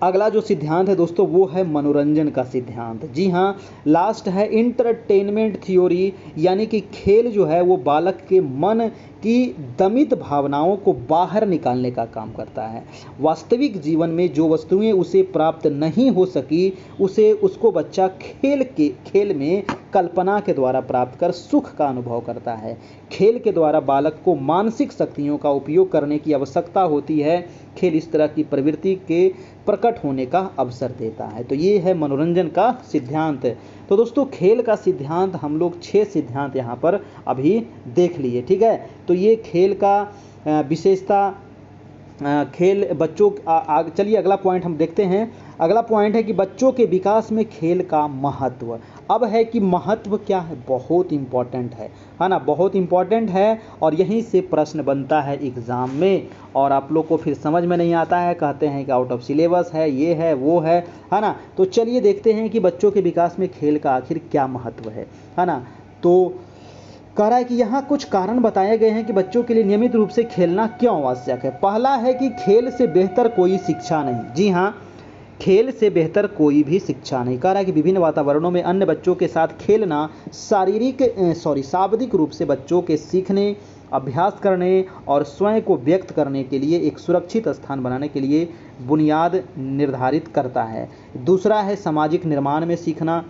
अगला जो सिद्धांत है दोस्तों वो है मनोरंजन का सिद्धांत। जी हाँ, लास्ट है इंटरटेनमेंट थ्योरी, यानी कि खेल जो है वो बालक के मन कि दमित भावनाओं को बाहर निकालने का काम करता है। वास्तविक जीवन में जो वस्तुएं उसे प्राप्त नहीं हो सकी उसको बच्चा खेल में कल्पना के द्वारा प्राप्त कर सुख का अनुभव करता है। खेल के द्वारा बालक को मानसिक शक्तियों का उपयोग करने की आवश्यकता होती है। खेल इस तरह की प्रवृत्ति के प्रकट होने का अवसर देता है। तो ये है मनोरंजन का सिद्धांत। तो दोस्तों खेल का सिद्धांत हम लोग 6 सिद्धांत यहाँ पर अभी देख लिए, ठीक है। तो ये खेल का विशेषता, खेल बच्चों चलिए अगला पॉइंट हम देखते हैं। अगला पॉइंट है कि बच्चों के विकास में खेल का महत्व। अब है कि महत्व क्या है, बहुत इम्पॉर्टेंट है ना, बहुत इम्पॉर्टेंट है। और यहीं से प्रश्न बनता है एग्ज़ाम में, और आप लोग को फिर समझ में नहीं आता है, कहते हैं कि आउट ऑफ सिलेबस है, ये है वो है ना। तो चलिए देखते हैं कि बच्चों के विकास में खेल का आखिर क्या महत्व है ना। तो कह रहा है कि यहाँ कुछ कारण बताए गए हैं कि बच्चों के लिए नियमित रूप से खेलना क्यों आवश्यक है। पहला है कि खेल से बेहतर कोई शिक्षा नहीं। जी हाँ, खेल से बेहतर कोई भी शिक्षा नहीं। कह रहा है कि विभिन्न वातावरणों में अन्य बच्चों के साथ खेलना शाब्दिक रूप से बच्चों के सीखने, अभ्यास करने और स्वयं को व्यक्त करने के लिए एक सुरक्षित स्थान बनाने के लिए बुनियाद निर्धारित करता है। दूसरा है सामाजिक निर्माण में सीखना,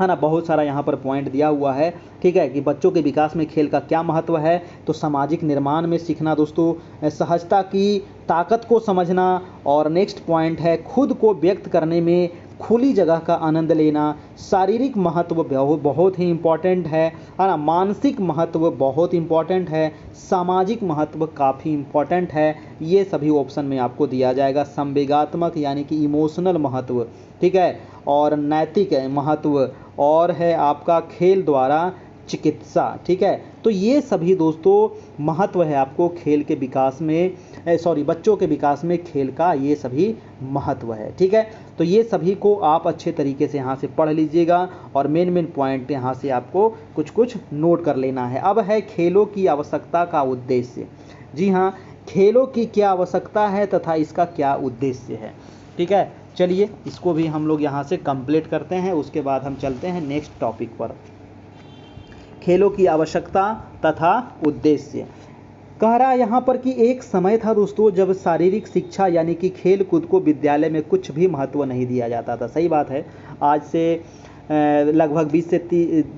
है ना। बहुत सारा यहाँ पर पॉइंट दिया हुआ है, ठीक है, कि बच्चों के विकास में खेल का क्या महत्व है। तो सामाजिक निर्माण में सीखना दोस्तों, सहजता की ताकत को समझना, और नेक्स्ट पॉइंट है खुद को व्यक्त करने में खुली जगह का आनंद लेना। शारीरिक महत्व बहुत ही इम्पॉर्टेंट है ना। मानसिक महत्व बहुत इम्पॉर्टेंट है। सामाजिक महत्व काफ़ी इम्पॉर्टेंट है। ये सभी ऑप्शन में आपको दिया जाएगा। संवेगात्मक यानी कि इमोशनल महत्व, ठीक है, और नैतिक महत्व, और है आपका खेल द्वारा चिकित्सा, ठीक है। तो ये सभी दोस्तों महत्व है आपको खेल के विकास में, बच्चों के विकास में खेल का ये सभी महत्व है, ठीक है। तो ये सभी को आप अच्छे तरीके से यहाँ से पढ़ लीजिएगा, और मेन पॉइंट यहाँ से आपको कुछ नोट कर लेना है। अब है खेलों की आवश्यकता का उद्देश्य। जी हाँ, खेलों की क्या आवश्यकता है तथा इसका क्या उद्देश्य है, ठीक है। चलिए इसको भी हम लोग यहाँ से कंप्लीट करते हैं, उसके बाद हम चलते हैं नेक्स्ट टॉपिक पर। खेलों की आवश्यकता तथा उद्देश्य। कह रहा है यहाँ पर कि एक समय था दोस्तों जब शारीरिक शिक्षा यानी कि खेल कूद को विद्यालय में कुछ भी महत्व नहीं दिया जाता था। सही बात है, आज से लगभग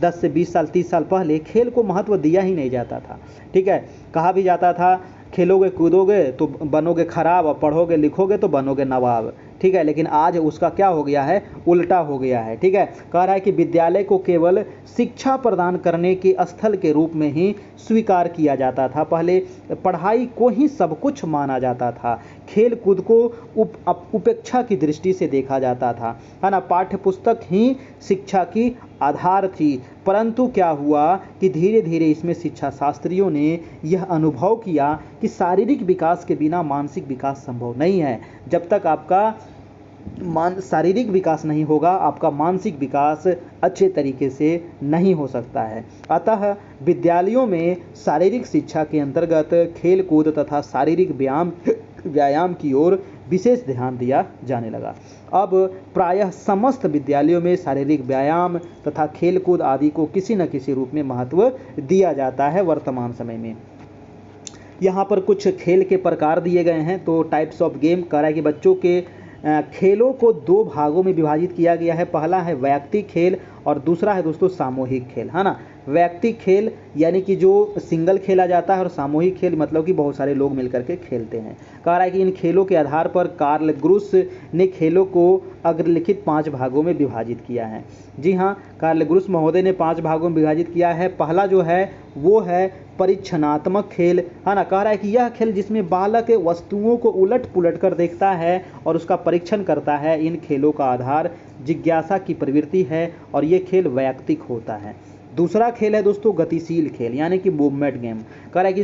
10 से 20 साल 30 साल पहले खेल को महत्व दिया ही नहीं जाता था, ठीक है। कहा भी जाता था खेलोगे कूदोगे तो बनोगे खराब, और पढ़ोगे लिखोगे तो बनोगे नवाब, ठीक है। लेकिन आज उसका क्या हो गया है, उल्टा हो गया है, ठीक है। कह रहा है कि विद्यालय को केवल शिक्षा प्रदान करने के स्थल के रूप में ही स्वीकार किया जाता था। पहले पढ़ाई को ही सब कुछ माना जाता था, खेल कूद को उपेक्षा की दृष्टि से देखा जाता था, है ना। पाठ्य पुस्तक ही शिक्षा की आधार थी। परंतु क्या हुआ कि धीरे धीरे इसमें शिक्षा शास्त्रियों ने यह अनुभव किया कि शारीरिक विकास के बिना मानसिक विकास संभव नहीं है। जब तक आपका शारीरिक विकास नहीं होगा, आपका मानसिक विकास अच्छे तरीके से नहीं हो सकता है। अतः विद्यालयों में शारीरिक शिक्षा के अंतर्गत खेल कूद तथा शारीरिक व्यायाम की ओर विशेष ध्यान दिया जाने लगा। अब प्रायः समस्त विद्यालयों में शारीरिक व्यायाम तथा खेल कूद आदि को किसी न किसी रूप में महत्व दिया जाता है वर्तमान समय में। यहाँ पर कुछ खेल के प्रकार दिए गए हैं। तो टाइप्स ऑफ गेम कह रहा है कि बच्चों के खेलों को 2 भागों में विभाजित किया गया है। पहला है वैयक्तिक खेल और दूसरा है दोस्तों सामूहिक खेल, है ना। वैयक्तिक खेल यानी कि जो सिंगल खेला जाता है, और सामूहिक खेल मतलब कि बहुत सारे लोग मिलकर के खेलते हैं। कह रहा है कि इन खेलों के आधार पर कार्ल ग्रुस ने खेलों को अग्रलिखित 5 भागों में विभाजित किया है। जी हाँ, कार्ल ग्रुस महोदय ने 5 भागों में विभाजित किया है। पहला जो है वो है परीक्षणात्मक खेल, है ना। कह रहा है कि यह खेल जिसमें बालक वस्तुओं को उलट पुलट कर देखता है और उसका परीक्षण करता है। इन खेलों का आधार जिज्ञासा की प्रवृत्ति है और ये खेल वैयक्तिक होता है। दूसरा खेल है दोस्तों गतिशील खेल यानी कि मूवमेंट गेम। कह रहा है कि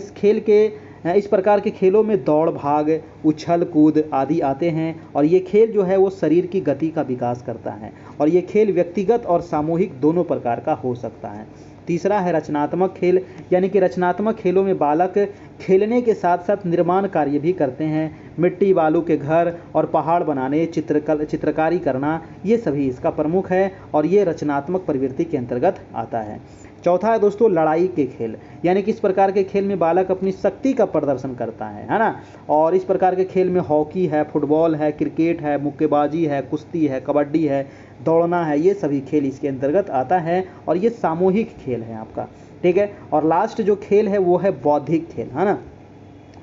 इस प्रकार के खेलों में दौड़ भाग उछल कूद आदि आते हैं, और ये खेल जो है वो शरीर की गति का विकास करता है, और ये खेल व्यक्तिगत और सामूहिक दोनों प्रकार का हो सकता है। तीसरा है रचनात्मक खेल, यानी कि रचनात्मक खेलों में बालक खेलने के साथ साथ निर्माण कार्य भी करते हैं। मिट्टी बालू के घर और पहाड़ बनाने, चित्रकारी करना, ये सभी इसका प्रमुख है और ये रचनात्मक प्रवृत्ति के अंतर्गत आता है। चौथा है दोस्तों लड़ाई के खेल, यानी कि इस प्रकार के खेल में बालक अपनी शक्ति का प्रदर्शन करता है ना। और इस प्रकार के खेल में हॉकी है, फुटबॉल है, क्रिकेट है, मुक्केबाजी है, कुश्ती है, कबड्डी है, दौड़ना है, ये सभी खेल इसके अंतर्गत आता है और ये सामूहिक खेल है आपका, ठीक है। और लास्ट जो खेल है वो है बौद्धिक खेल, है ना।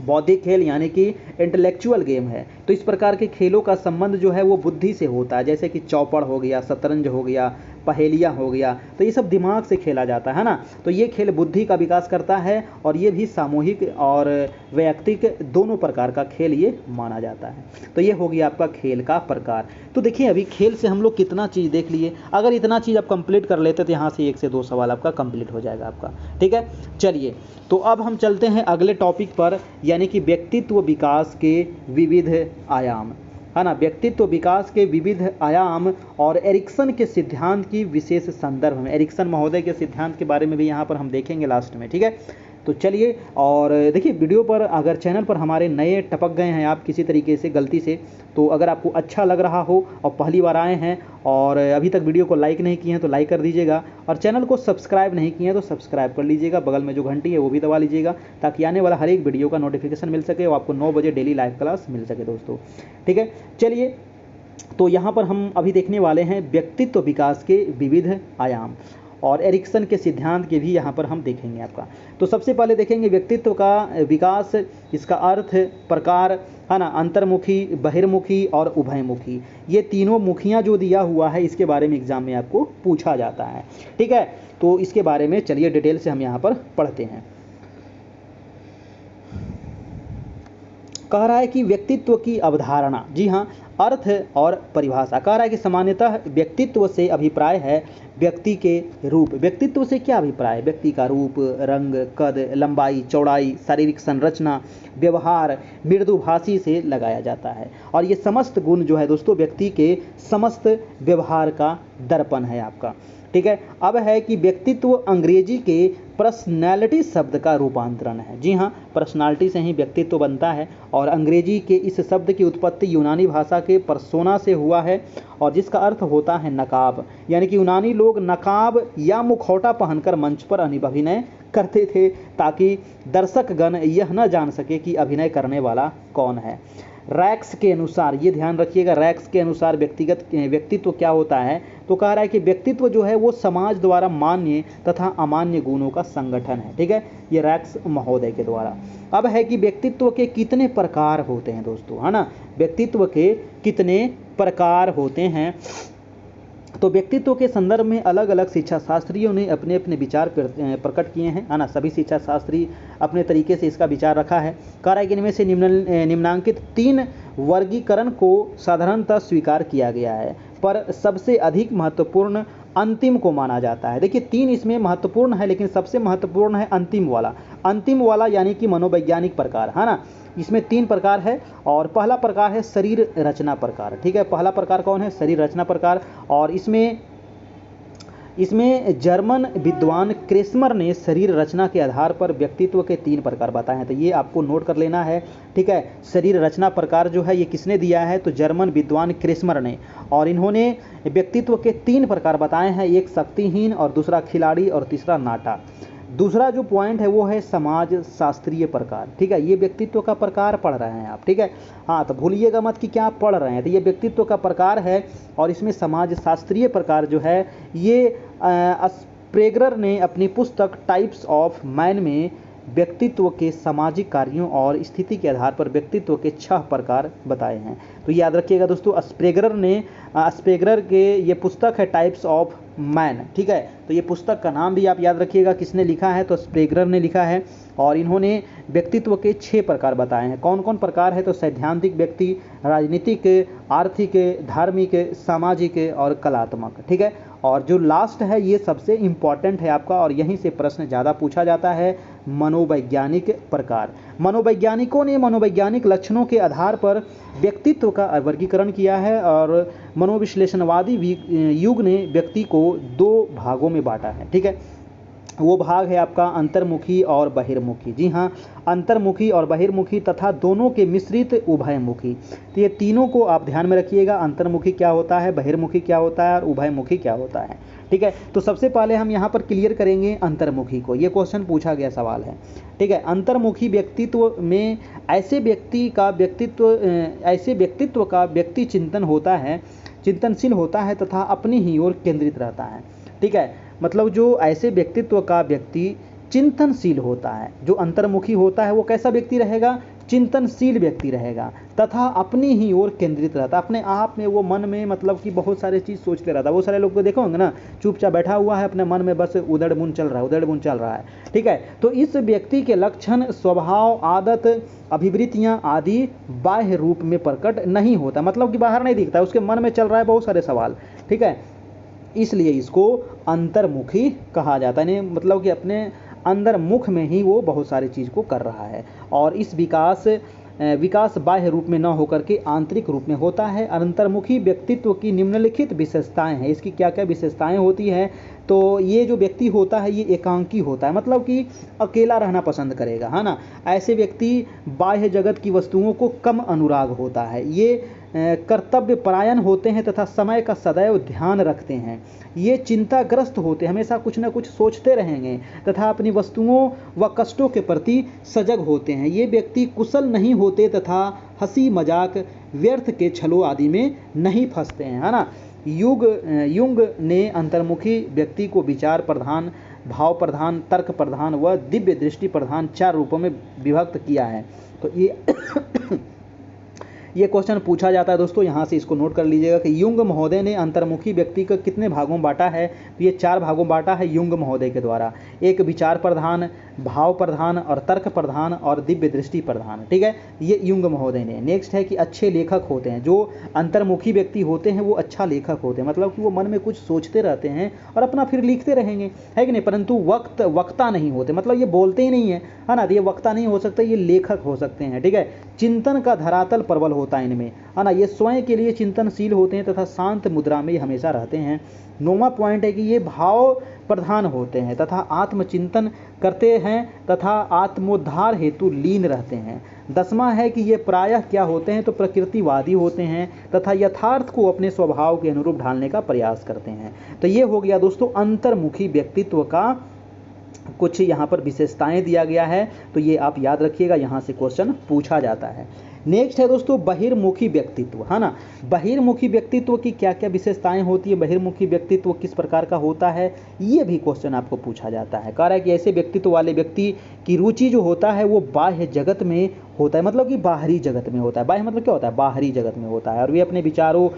बौद्धिक खेल यानी कि इंटेलेक्चुअल गेम है। तो इस प्रकार के खेलों का संबंध जो है वो बुद्धि से होता है, जैसे कि चौपड़ हो गया, शतरंज हो गया, पहेलियाँ हो गया, तो ये सब दिमाग से खेला जाता है ना। तो ये खेल बुद्धि का विकास करता है और ये भी सामूहिक और वैयक्तिक दोनों प्रकार का खेल ये माना जाता है। तो ये हो गया आपका खेल का प्रकार। तो देखिए अभी खेल से हम लोग कितना चीज़ देख लिए, अगर इतना चीज़ आप कंप्लीट कर लेते तो यहाँ से 1 से 2 सवाल आपका कंप्लीट हो जाएगा आपका, ठीक है। चलिए तो अब हम चलते हैं अगले टॉपिक पर, यानी कि व्यक्तित्व विकास के विविध आयाम, है ना। व्यक्तित्व विकास के विविध आयाम और एरिक्सन के सिद्धांत की विशेष संदर्भ में, एरिक्सन महोदय के सिद्धांत के बारे में भी यहाँ पर हम देखेंगे लास्ट में, ठीक है। तो चलिए, और देखिए वीडियो पर अगर चैनल पर हमारे नए टपक गए हैं आप किसी तरीके से गलती से, तो अगर आपको अच्छा लग रहा हो और पहली बार आए हैं और अभी तक वीडियो को लाइक नहीं किए हैं तो लाइक कर दीजिएगा, और चैनल को सब्सक्राइब नहीं किए हैं तो सब्सक्राइब कर लीजिएगा, बगल में जो घंटी है वो भी दबा लीजिएगा, ताकि आने वाला हर एक वीडियो का नोटिफिकेशन मिल सके और आपको 9 बजे डेली लाइव क्लास मिल सके दोस्तों, ठीक है। चलिए तो यहाँ पर हम अभी देखने वाले हैं व्यक्तित्व विकास के विविध आयाम और एरिक्सन के सिद्धांत के भी यहाँ पर हम देखेंगे आपका। तो सबसे पहले देखेंगे व्यक्तित्व का विकास, इसका अर्थ, प्रकार, है ना, अंतर्मुखी, बहिर्मुखी और उभयमुखी, ये तीनों मुखियाँ जो दिया हुआ है इसके बारे में एग्जाम में आपको पूछा जाता है, ठीक है। तो इसके बारे में चलिए डिटेल से हम यहाँ पर पढ़ते हैं। कह रहा है कि व्यक्तित्व की अवधारणा, जी हाँ, अर्थ और परिभाषा। कह रहा है कि सामान्यतः व्यक्तित्व से अभिप्राय है व्यक्ति के रूप। व्यक्तित्व से क्या अभिप्राय है? व्यक्ति का रूप, रंग, कद, लंबाई, चौड़ाई, शारीरिक संरचना, व्यवहार, मृदुभाषी से लगाया जाता है। और ये समस्त गुण जो है दोस्तों व्यक्ति के समस्त व्यवहार का दर्पण है आपका, ठीक है। अब है कि व्यक्तित्व अंग्रेजी के पर्सनैलिटी शब्द का रूपांतरण है। जी हाँ, पर्सनालिटी से ही व्यक्तित्व बनता है और अंग्रेजी के इस शब्द की उत्पत्ति यूनानी भाषा के पर्सोना से हुआ है, और जिसका अर्थ होता है नकाब, यानी कि यूनानी लोग नकाब या मुखौटा पहनकर मंच पर अभिनय करते थे ताकि दर्शकगण यह न जान सके कि अभिनय करने वाला कौन है। रैक्स के अनुसार, ये ध्यान रखिएगा, रैक्स के अनुसार व्यक्तित्व क्या होता है? तो कह रहा है कि व्यक्तित्व जो है वो समाज द्वारा मान्य तथा अमान्य गुणों का संगठन है, ठीक है, ये रैक्स महोदय के द्वारा। अब है कि व्यक्तित्व के कितने प्रकार होते हैं दोस्तों, है ना, व्यक्तित्व के कितने प्रकार होते हैं। तो व्यक्तित्व के संदर्भ में अलग अलग शिक्षा शास्त्रियों ने अपने अपने विचार प्रकट किए हैं, है ना। सभी शिक्षा शास्त्री अपने तरीके से इसका विचार रखा है। कह रहा है कि इनमें से निम्नांकित 3 वर्गीकरण को साधारणतः स्वीकार किया गया है, पर सबसे अधिक महत्वपूर्ण अंतिम को माना जाता है। देखिए 3 इसमें महत्वपूर्ण है, लेकिन सबसे महत्वपूर्ण है अंतिम वाला यानी कि मनोवैज्ञानिक प्रकार, है ना। इसमें 3 प्रकार है, और पहला प्रकार है शरीर रचना प्रकार, ठीक है। पहला प्रकार कौन है? शरीर रचना प्रकार। और इसमें जर्मन विद्वान क्रेस्मर ने शरीर रचना के आधार पर व्यक्तित्व के 3 प्रकार बताए हैं, तो ये आपको नोट कर लेना है, ठीक है। शरीर रचना प्रकार जो है ये किसने दिया है? तो जर्मन विद्वान क्रेस्मर ने, और इन्होंने व्यक्तित्व के 3 प्रकार बताए हैं, एक शक्तिहीन और दूसरा खिलाड़ी और तीसरा नाटा। दूसरा जो पॉइंट है वो है समाज शास्त्रीय प्रकार, ठीक है। ये व्यक्तित्व का प्रकार पढ़ रहे हैं आप, ठीक है, हाँ, तो भूलिएगा मत कि क्या आप पढ़ रहे हैं। तो ये व्यक्तित्व का प्रकार है, और इसमें समाज शास्त्रीय प्रकार जो है ये स्प्रेगर ने अपनी पुस्तक टाइप्स ऑफ मैन में व्यक्तित्व के सामाजिक कार्यों और स्थिति के आधार पर व्यक्तित्व के 6 प्रकार बताए हैं। तो याद रखिएगा दोस्तों, स्प्रेगर के ये पुस्तक है टाइप्स ऑफ मैन, ठीक है। तो ये पुस्तक का नाम भी आप याद रखिएगा, किसने लिखा है? तो स्प्रेगर ने लिखा है, और इन्होंने व्यक्तित्व के 6 प्रकार बताए हैं। कौन कौन प्रकार है? तो सैद्धांतिक व्यक्ति, राजनीतिक, आर्थिक, धार्मिक, सामाजिक और कलात्मक, ठीक है। और जो लास्ट है ये सबसे इम्पॉर्टेंट है आपका, और यहीं से प्रश्न ज़्यादा पूछा जाता है, मनोवैज्ञानिक प्रकार। मनोवैज्ञानिकों ने मनोवैज्ञानिक लक्षणों के आधार पर व्यक्तित्व का वर्गीकरण किया है, और मनोविश्लेषणवादी युग ने व्यक्ति को 2 भागों में बांटा है, ठीक है। वो भाग है आपका अंतर्मुखी और बहिर्मुखी। जी हाँ, अंतर्मुखी और बहिर्मुखी तथा दोनों के मिश्रित उभयमुखी। तो ये तीनों को आप ध्यान में रखिएगा, अंतर्मुखी क्या होता है, बहिर्मुखी क्या होता है और उभयमुखी क्या होता है, ठीक है। तो सबसे पहले हम यहाँ पर क्लियर करेंगे अंतर्मुखी को, ये क्वेश्चन पूछा गया सवाल है, ठीक है। अंतर्मुखी व्यक्तित्व में ऐसे व्यक्तित्व का व्यक्ति चिंतन होता है, चिंतनशील होता है तथा अपनी ही ओर केंद्रित रहता है, ठीक है। मतलब जो ऐसे व्यक्तित्व का व्यक्ति चिंतनशील होता है, जो अंतर्मुखी होता है, वो कैसा व्यक्ति रहेगा, चिंतनशील व्यक्ति रहेगा तथा अपनी ही ओर केंद्रित रहता है, अपने आप में वो मन में मतलब कि बहुत सारे चीज़ सोचते रहता है। बहुत सारे लोग को देखो होंगे ना, चुपचाप बैठा हुआ है अपने मन में, बस उधड़ बुन चल रहा है, ठीक है। तो इस व्यक्ति के लक्षण, स्वभाव, आदत, अभिवृत्तियाँ आदि बाह्य रूप में प्रकट नहीं होता, मतलब कि बाहर नहीं दिखता है, उसके मन में चल रहा है बहुत सारे सवाल, ठीक है। इसलिए इसको अंतर्मुखी कहा जाता है, मतलब कि अपने अंदर मुख में ही वो बहुत सारी चीज़ को कर रहा है। और इस विकास बाह्य रूप में न होकर के आंतरिक रूप में होता है। अंतर्मुखी व्यक्तित्व की निम्नलिखित विशेषताएं हैं। इसकी क्या क्या विशेषताएं होती हैं, तो ये जो व्यक्ति होता है ये एकांकी होता है, मतलब कि अकेला रहना पसंद करेगा, है ना। ऐसे व्यक्ति बाह्य जगत की वस्तुओं को कम अनुराग होता है। ये कर्तव्य परायण होते हैं तथा समय का सदैव ध्यान रखते हैं। ये चिंताग्रस्त होते हैं, हमेशा कुछ न कुछ सोचते रहेंगे तथा अपनी वस्तुओं व कष्टों के प्रति सजग होते हैं। ये व्यक्ति कुशल नहीं होते तथा हंसी मजाक, व्यर्थ के छलों आदि में नहीं फंसते हैं, है ना। युंग ने अंतर्मुखी व्यक्ति को विचार प्रधान, भाव प्रधान, तर्क प्रधान व दिव्य दृष्टि प्रधान 4 रूपों में विभक्त किया है। तो ये क्वेश्चन पूछा जाता है दोस्तों, यहाँ से इसको नोट कर लीजिएगा कि युंग महोदय ने अंतर्मुखी व्यक्ति को कितने भागों में बांटा है। तो ये 4 भागों में बांटा है युंग महोदय के द्वारा। एक विचार प्रधान, भाव प्रधान और तर्क प्रधान और दिव्य दृष्टि प्रधान, ठीक है, ये युंग महोदय ने। नेक्स्ट है कि अच्छे लेखक होते हैं। जो अंतर्मुखी व्यक्ति होते हैं वो अच्छा लेखक होते हैं, मतलब कि वो मन में कुछ सोचते रहते हैं और अपना फिर लिखते रहेंगे, है कि नहीं, परंतु वक्ता नहीं होते, मतलब ये बोलते ही नहीं है ना। तो ये वक्ता नहीं हो सकता, ये लेखक हो सकते हैं, ठीक है। चिंतन का धरातल प्रबल होता है इनमें, है ना। ये स्वयं के लिए चिंतनशील होते हैं तथा शांत मुद्रा में हमेशा रहते हैं। 9वां पॉइंट है कि ये भाव प्रधान होते हैं तथा आत्मचिंतन करते हैं तथा आत्मोद्धार हेतु लीन रहते हैं। 10वां है कि ये प्रायः क्या होते हैं, तो प्रकृतिवादी होते हैं तथा यथार्थ को अपने स्वभाव के अनुरूप ढालने का प्रयास करते हैं। तो ये हो गया दोस्तों अंतर्मुखी व्यक्तित्व का कुछ यहाँ पर विशेषताएं दिया गया है, तो ये आप याद रखिएगा, यहाँ से क्वेश्चन पूछा जाता है। नेक्स्ट है दोस्तों बहिर्मुखी व्यक्तित्व, है ना। बहिर्मुखी व्यक्तित्व की क्या क्या विशेषताएं होती है, बहिर्मुखी व्यक्तित्व किस प्रकार का होता है, ये भी क्वेश्चन आपको पूछा जाता है। कह रहा है कि ऐसे व्यक्तित्व वाले व्यक्ति की रुचि जो होता है वो बाह्य जगत में होता है, मतलब कि बाहरी जगत में होता है। बाह्य मतलब क्या होता है, बाहरी जगत में होता है। और वे अपने विचारों,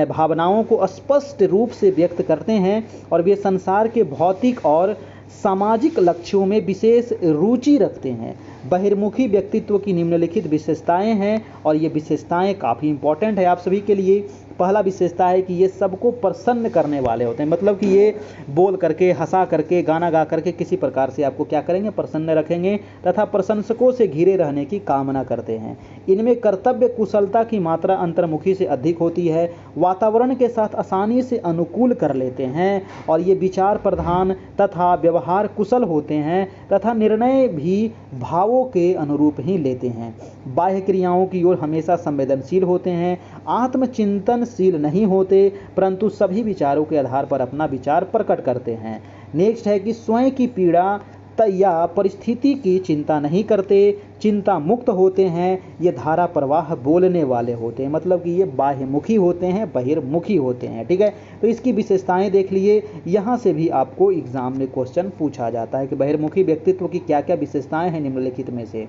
भावनाओं को स्पष्ट रूप से व्यक्त करते हैं और वे संसार के भौतिक और सामाजिक लक्ष्यों में विशेष रुचि रखते हैं। बहिर्मुखी व्यक्तित्व की निम्नलिखित विशेषताएं हैं और ये विशेषताएं काफ़ी इंपॉर्टेंट है आप सभी के लिए। पहला विशेषता है कि ये सबको प्रसन्न करने वाले होते हैं, मतलब कि ये बोल करके, हंसा करके, गाना गा करके किसी प्रकार से आपको क्या करेंगे, प्रसन्न रखेंगे तथा प्रशंसकों से घिरे रहने की कामना करते हैं। इनमें कर्तव्य कुशलता की मात्रा अंतर्मुखी से अधिक होती है। वातावरण के साथ आसानी से अनुकूल कर लेते हैं और ये विचार प्रधान तथा व्यवहार कुशल होते हैं तथा निर्णय भी भावों के अनुरूप ही लेते हैं। बाह्य क्रियाओं की ओर हमेशा संवेदनशील होते हैं, आत्मचिंतनशील नहीं होते, परंतु सभी विचारों के आधार पर अपना विचार प्रकट करते हैं। नेक्स्ट है कि स्वयं की पीड़ा या परिस्थिति की चिंता नहीं करते, चिंता मुक्त होते हैं। ये धारा प्रवाह बोलने वाले होते हैं, मतलब कि ये बाह्यमुखी होते हैं, बहिर्मुखी होते हैं, ठीक है। तो इसकी विशेषताएं देख लिए, यहाँ से भी आपको एग्जाम में क्वेश्चन पूछा जाता है कि बहिर्मुखी व्यक्तित्व की क्या क्या विशेषताएं हैं निम्नलिखित में से।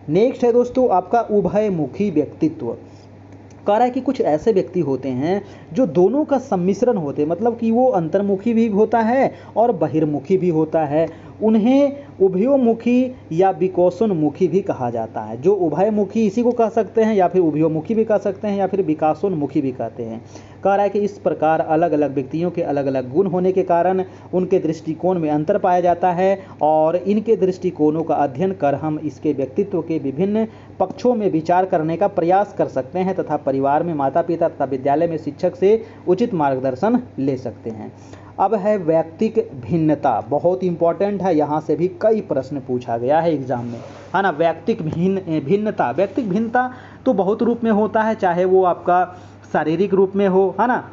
नेक्स्ट है दोस्तों आपका उभयमुखी व्यक्तित्व। कह रहा है कि कुछ ऐसे व्यक्ति होते हैं जो दोनों का सम्मिश्रण होते हैं, मतलब कि वो अंतर्मुखी भी होता है और बहिर्मुखी भी होता है। उन्हें उभयोमुखी या विकासोन्मुखी भी कहा जाता है। जो उभयमुखी इसी को कह सकते हैं, या फिर उभयोमुखी भी कह सकते हैं, या फिर विकासोन्मुखी भी कहते हैं। कह रहा है कि इस प्रकार अलग अलग व्यक्तियों के अलग अलग गुण होने के कारण उनके दृष्टिकोण में अंतर पाया जाता है और इनके दृष्टिकोणों का अध्ययन कर हम इसके व्यक्तित्व के विभिन्न पक्षों में विचार करने का प्रयास कर सकते हैं तथा परिवार में माता पिता तथा विद्यालय में शिक्षक से उचित मार्गदर्शन ले सकते हैं। अब है व्यक्तिक भिन्नता, बहुत इंपॉर्टेंट है, यहाँ से भी कई प्रश्न पूछा गया है एग्जाम में, है ना। व्यक्तिक भिन्नता, व्यक्तिक भिन्नता तो बहुत रूप में होता है, चाहे वो आपका शारीरिक रूप में हो, है ना,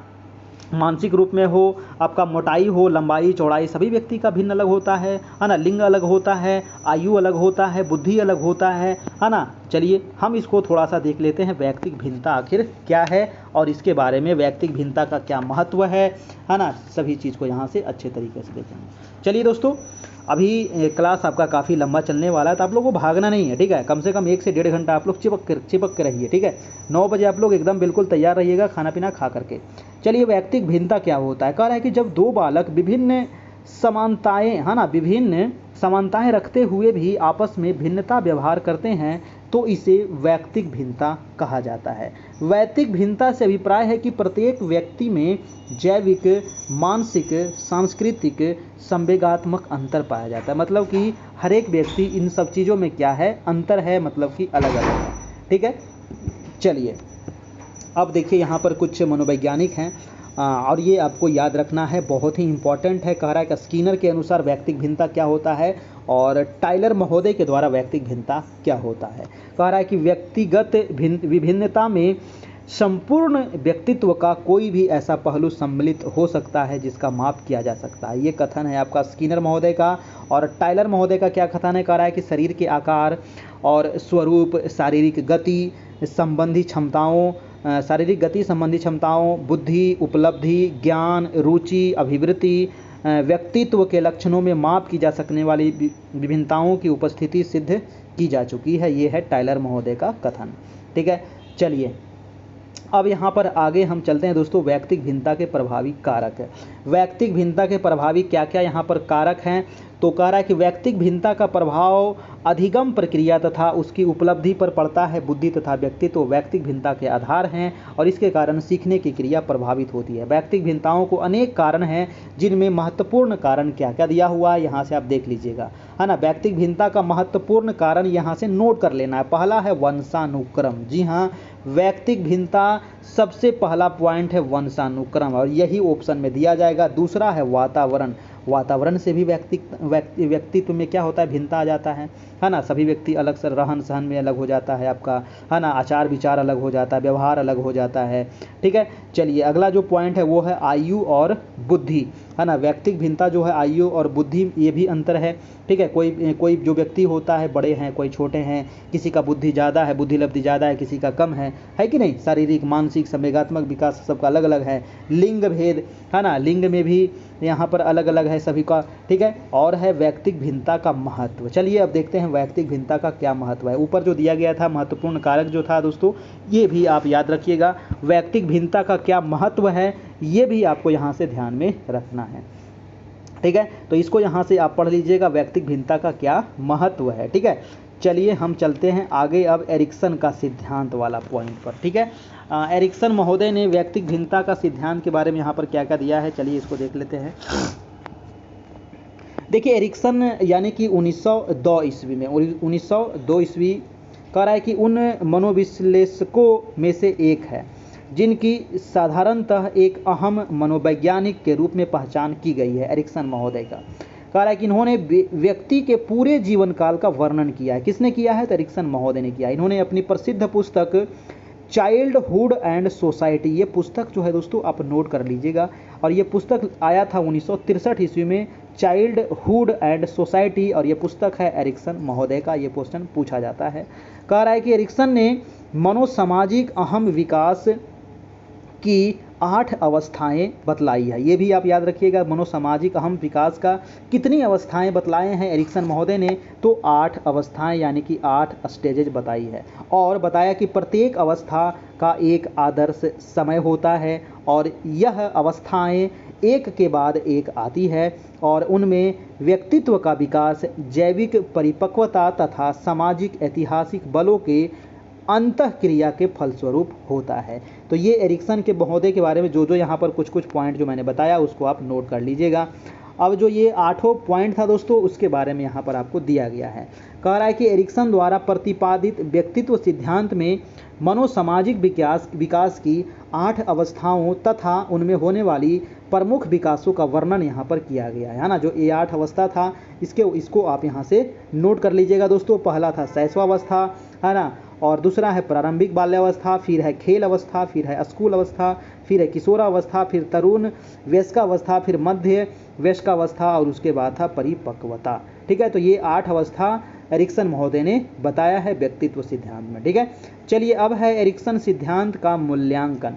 मानसिक रूप में हो, आपका मोटाई हो, लंबाई चौड़ाई सभी व्यक्ति का भिन्न अलग होता है ना। लिंग अलग होता है, आयु अलग होता है, बुद्धि अलग होता है ना। चलिए हम इसको थोड़ा सा देख लेते हैं, वैयक्तिक भिन्नता आखिर क्या है और इसके बारे में वैयक्तिक भिन्नता का क्या महत्व है ना। सभी चीज़ को यहाँ से अच्छे तरीके से देखेंगे। चलिए दोस्तों, अभी क्लास आपका काफ़ी लंबा चलने वाला है, तो आप लोगों को भागना नहीं है, ठीक है। कम से कम 1 से 1.5 घंटा आप लोग चिपक के रहिए, ठीक है। 9 बजे आप लोग एकदम बिल्कुल तैयार रहिएगा खाना पीना खा करके। चलिए, वैयक्तिक भिन्नता क्या होता है। कह रहा है कि जब दो बालक विभिन्न समानताएं है ना, विभिन्न समानताएं रखते हुए भी आपस में भिन्नता व्यवहार करते हैं तो इसे वैयक्तिक भिन्नता कहा जाता है। वैयक्तिक भिन्नता से अभिप्राय है कि प्रत्येक व्यक्ति में जैविक, मानसिक, सांस्कृतिक, संवेगात्मक अंतर पाया जाता है। मतलब कि हर एक व्यक्ति इन सब चीज़ों में क्या है, अंतर है, मतलब कि अलग अलग है, ठीक है। चलिए अब देखिए यहाँ पर कुछ मनोवैज्ञानिक हैं और ये आपको याद रखना है, बहुत ही इंपॉर्टेंट है। कह रहा है कि स्किनर के अनुसार वैयक्तिक भिन्नता क्या होता है और टाइलर महोदय के द्वारा वैयक्तिक भिन्नता क्या होता है। कह रहा है कि व्यक्तिगत विभिन्नता में संपूर्ण व्यक्तित्व का कोई भी ऐसा पहलू सम्मिलित हो सकता है जिसका माप किया जा सकता है। ये कथन है आपका स्किनर महोदय का। और टाइलर महोदय का क्या कथन है। कह रहा है कि शरीर के आकार और स्वरूप, शारीरिक गति संबंधी क्षमताओं, बुद्धि, उपलब्धि, ज्ञान, रुचि, अभिवृत्ति, व्यक्तित्व के लक्षणों में माप की जा सकने वाली विभिन्नताओं की उपस्थिति सिद्ध की जा चुकी है। ये है टाइलर महोदय का कथन, ठीक है। चलिए अब यहाँ पर आगे हम चलते हैं दोस्तों, वैयक्तिक भिन्नता के प्रभावी कारक। वैयक्तिक भिन्नता के प्रभावी क्या क्या यहाँ पर कारक हैं। तो कह रहा है कि वैयक्तिक भिन्नता का प्रभाव अधिगम प्रक्रिया तथा उसकी उपलब्धि पर पड़ता है। बुद्धि तथा व्यक्तित्व वैयक्तिक भिन्नता के आधार हैं और इसके कारण सीखने की क्रिया प्रभावित होती है। वैयक्तिक भिन्नताओं को अनेक कारण हैं, जिनमें महत्वपूर्ण कारण क्या क्या दिया हुआ है यहाँ से आप देख लीजिएगा, है ना। वैयक्तिक भिन्नता का महत्वपूर्ण कारण यहाँ से नोट कर लेना है। पहला है वंशानुक्रम। जी हाँ, वैयक्तिक भिन्नता सबसे पहला पॉइंट है वंशानुक्रम और यही ऑप्शन में दिया जाएगा। दूसरा है वातावरण। वातावरण से भी व्यक्तित्व में क्या होता है, भिन्नता आ जाता है ना। सभी व्यक्ति अलग से रहन सहन में अलग हो जाता है आपका, है ना। आचार विचार अलग हो जाता है, व्यवहार अलग हो जाता है, ठीक है। चलिए अगला जो पॉइंट है वो है आयु और बुद्धि, है ना। वैयक्तिक भिन्नता जो है आयु और बुद्धि, ये भी अंतर है, ठीक है। कोई जो व्यक्ति होता है बड़े हैं, कोई छोटे हैं, किसी का बुद्धि ज़्यादा है, बुद्धि लब्धि ज़्यादा है, किसी का कम है कि नहीं। शारीरिक, मानसिक, संवेगात्मक विकास सबका अलग अलग है। लिंग भेद, है ना, लिंग में भी यहाँ पर अलग अलग है सभी का, ठीक है। और है वैयक्तिक भिन्नता का महत्व। चलिए अब देखते हैं वैयक्तिक भिन्नता का क्या महत्व है। ऊपर जो दिया गया था महत्वपूर्ण कारक जो था दोस्तों, ये भी आप याद रखिएगा। वैयक्तिक भिन्नता का क्या महत्व है ये भी आपको यहाँ से ध्यान में रखना है, ठीक है। तो इसको यहाँ से आप पढ़ लीजिएगा, वैयक्तिक भिन्नता का क्या महत्व है, ठीक है। चलिए हम चलते हैं आगे अब एरिक्सन का सिद्धांत वाला पॉइंट पर, ठीक है। एरिक्सन महोदय ने वैयक्तिक भिन्नता का सिद्धांत के बारे में यहाँ पर क्या क्या दिया है, चलिए इसको देख लेते हैं। देखिए एरिक्सन यानी कि 1902 ईस्वी में, 1902 ईस्वी कह रहा है कि उन मनोविश्लेषकों में से एक है जिनकी साधारणतः एक अहम मनोवैज्ञानिक के रूप में पहचान की गई है। एरिक्सन महोदय का कह रहा है कि इन्होंने व्यक्ति के पूरे जीवन काल का वर्णन किया है। किसने किया है, तो एरिक्सन महोदय ने किया। इन्होंने अपनी प्रसिद्ध पुस्तक चाइल्डहुड एंड सोसाइटी, ये पुस्तक जो है दोस्तों आप नोट कर लीजिएगा, और ये पुस्तक आया था 1963 ईस्वी में, चाइल्डहुड एंड सोसाइटी, और ये पुस्तक है एरिक्सन महोदय का। ये क्वेश्चन पूछा जाता है। कह रहा है कि एरिक्सन ने मनोसामाजिक अहम विकास की 8 अवस्थाएं बतलाई है। ये भी आप याद रखिएगा, मनोसामाजिक अहम विकास का कितनी अवस्थाएं बतलाए हैं एरिक्सन महोदय ने, तो 8 अवस्थाएं यानी कि 8 स्टेजेज बताई है। और बताया कि प्रत्येक अवस्था का एक आदर्श समय होता है और यह अवस्थाएं एक के बाद एक आती है और उनमें व्यक्तित्व का विकास, जैविक परिपक्वता तथा सामाजिक ऐतिहासिक बलों के अंतःक्रिया के फलस्वरूप होता है। तो ये एरिक्सन के महोदय के बारे में जो यहाँ पर कुछ पॉइंट जो मैंने बताया उसको आप नोट कर लीजिएगा। अब जो ये 8 पॉइंट था दोस्तों उसके बारे में यहाँ पर आपको दिया गया है। कह रहा है कि एरिक्सन द्वारा प्रतिपादित व्यक्तित्व सिद्धांत में मनोसामाजिक विकास की 8 अवस्थाओं तथा उनमें होने वाली प्रमुख विकासों का वर्णन यहाँ पर किया गया है ना। जो ये 8 अवस्था था इसको आप यहाँ से नोट कर लीजिएगा दोस्तों। पहला था शैशवावस्था, है ना, और दूसरा है प्रारंभिक बाल्यावस्था, फिर है खेल अवस्था, फिर है स्कूल अवस्था, फिर है किशोरावस्था, फिर तरुण वयस्कावस्था, फिर मध्य वयस्कावस्था और उसके बाद था परिपक्वता। ठीक है, तो ये 8 अवस्था एरिक्सन महोदय ने बताया है व्यक्तित्व सिद्धांत में। ठीक है, चलिए अब है एरिक्सन सिद्धांत का मूल्यांकन।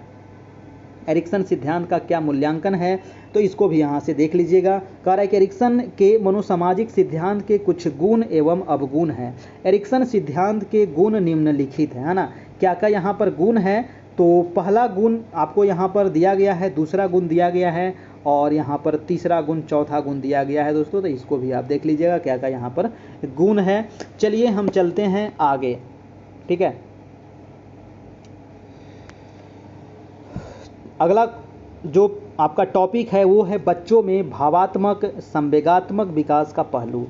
एरिक्सन सिद्धांत का क्या मूल्यांकन है तो इसको भी यहाँ से देख लीजिएगा। कह रहा है कि एरिक्सन के मनोसामाजिक सिद्धांत के कुछ गुण एवं अवगुण हैं। एरिक्सन सिद्धांत के गुण निम्नलिखित है ना। क्या क्या यहाँ पर गुण है तो पहला गुण आपको यहाँ पर दिया गया है, दूसरा गुण दिया गया है और यहाँ पर तीसरा गुण, चौथा गुण दिया गया है दोस्तों। तो इसको भी आप देख लीजिएगा क्या क्या यहाँ पर गुण है। चलिए हम चलते हैं आगे। ठीक है, अगला जो आपका टॉपिक है वो है बच्चों में भावात्मक संवेगात्मक विकास का पहलू,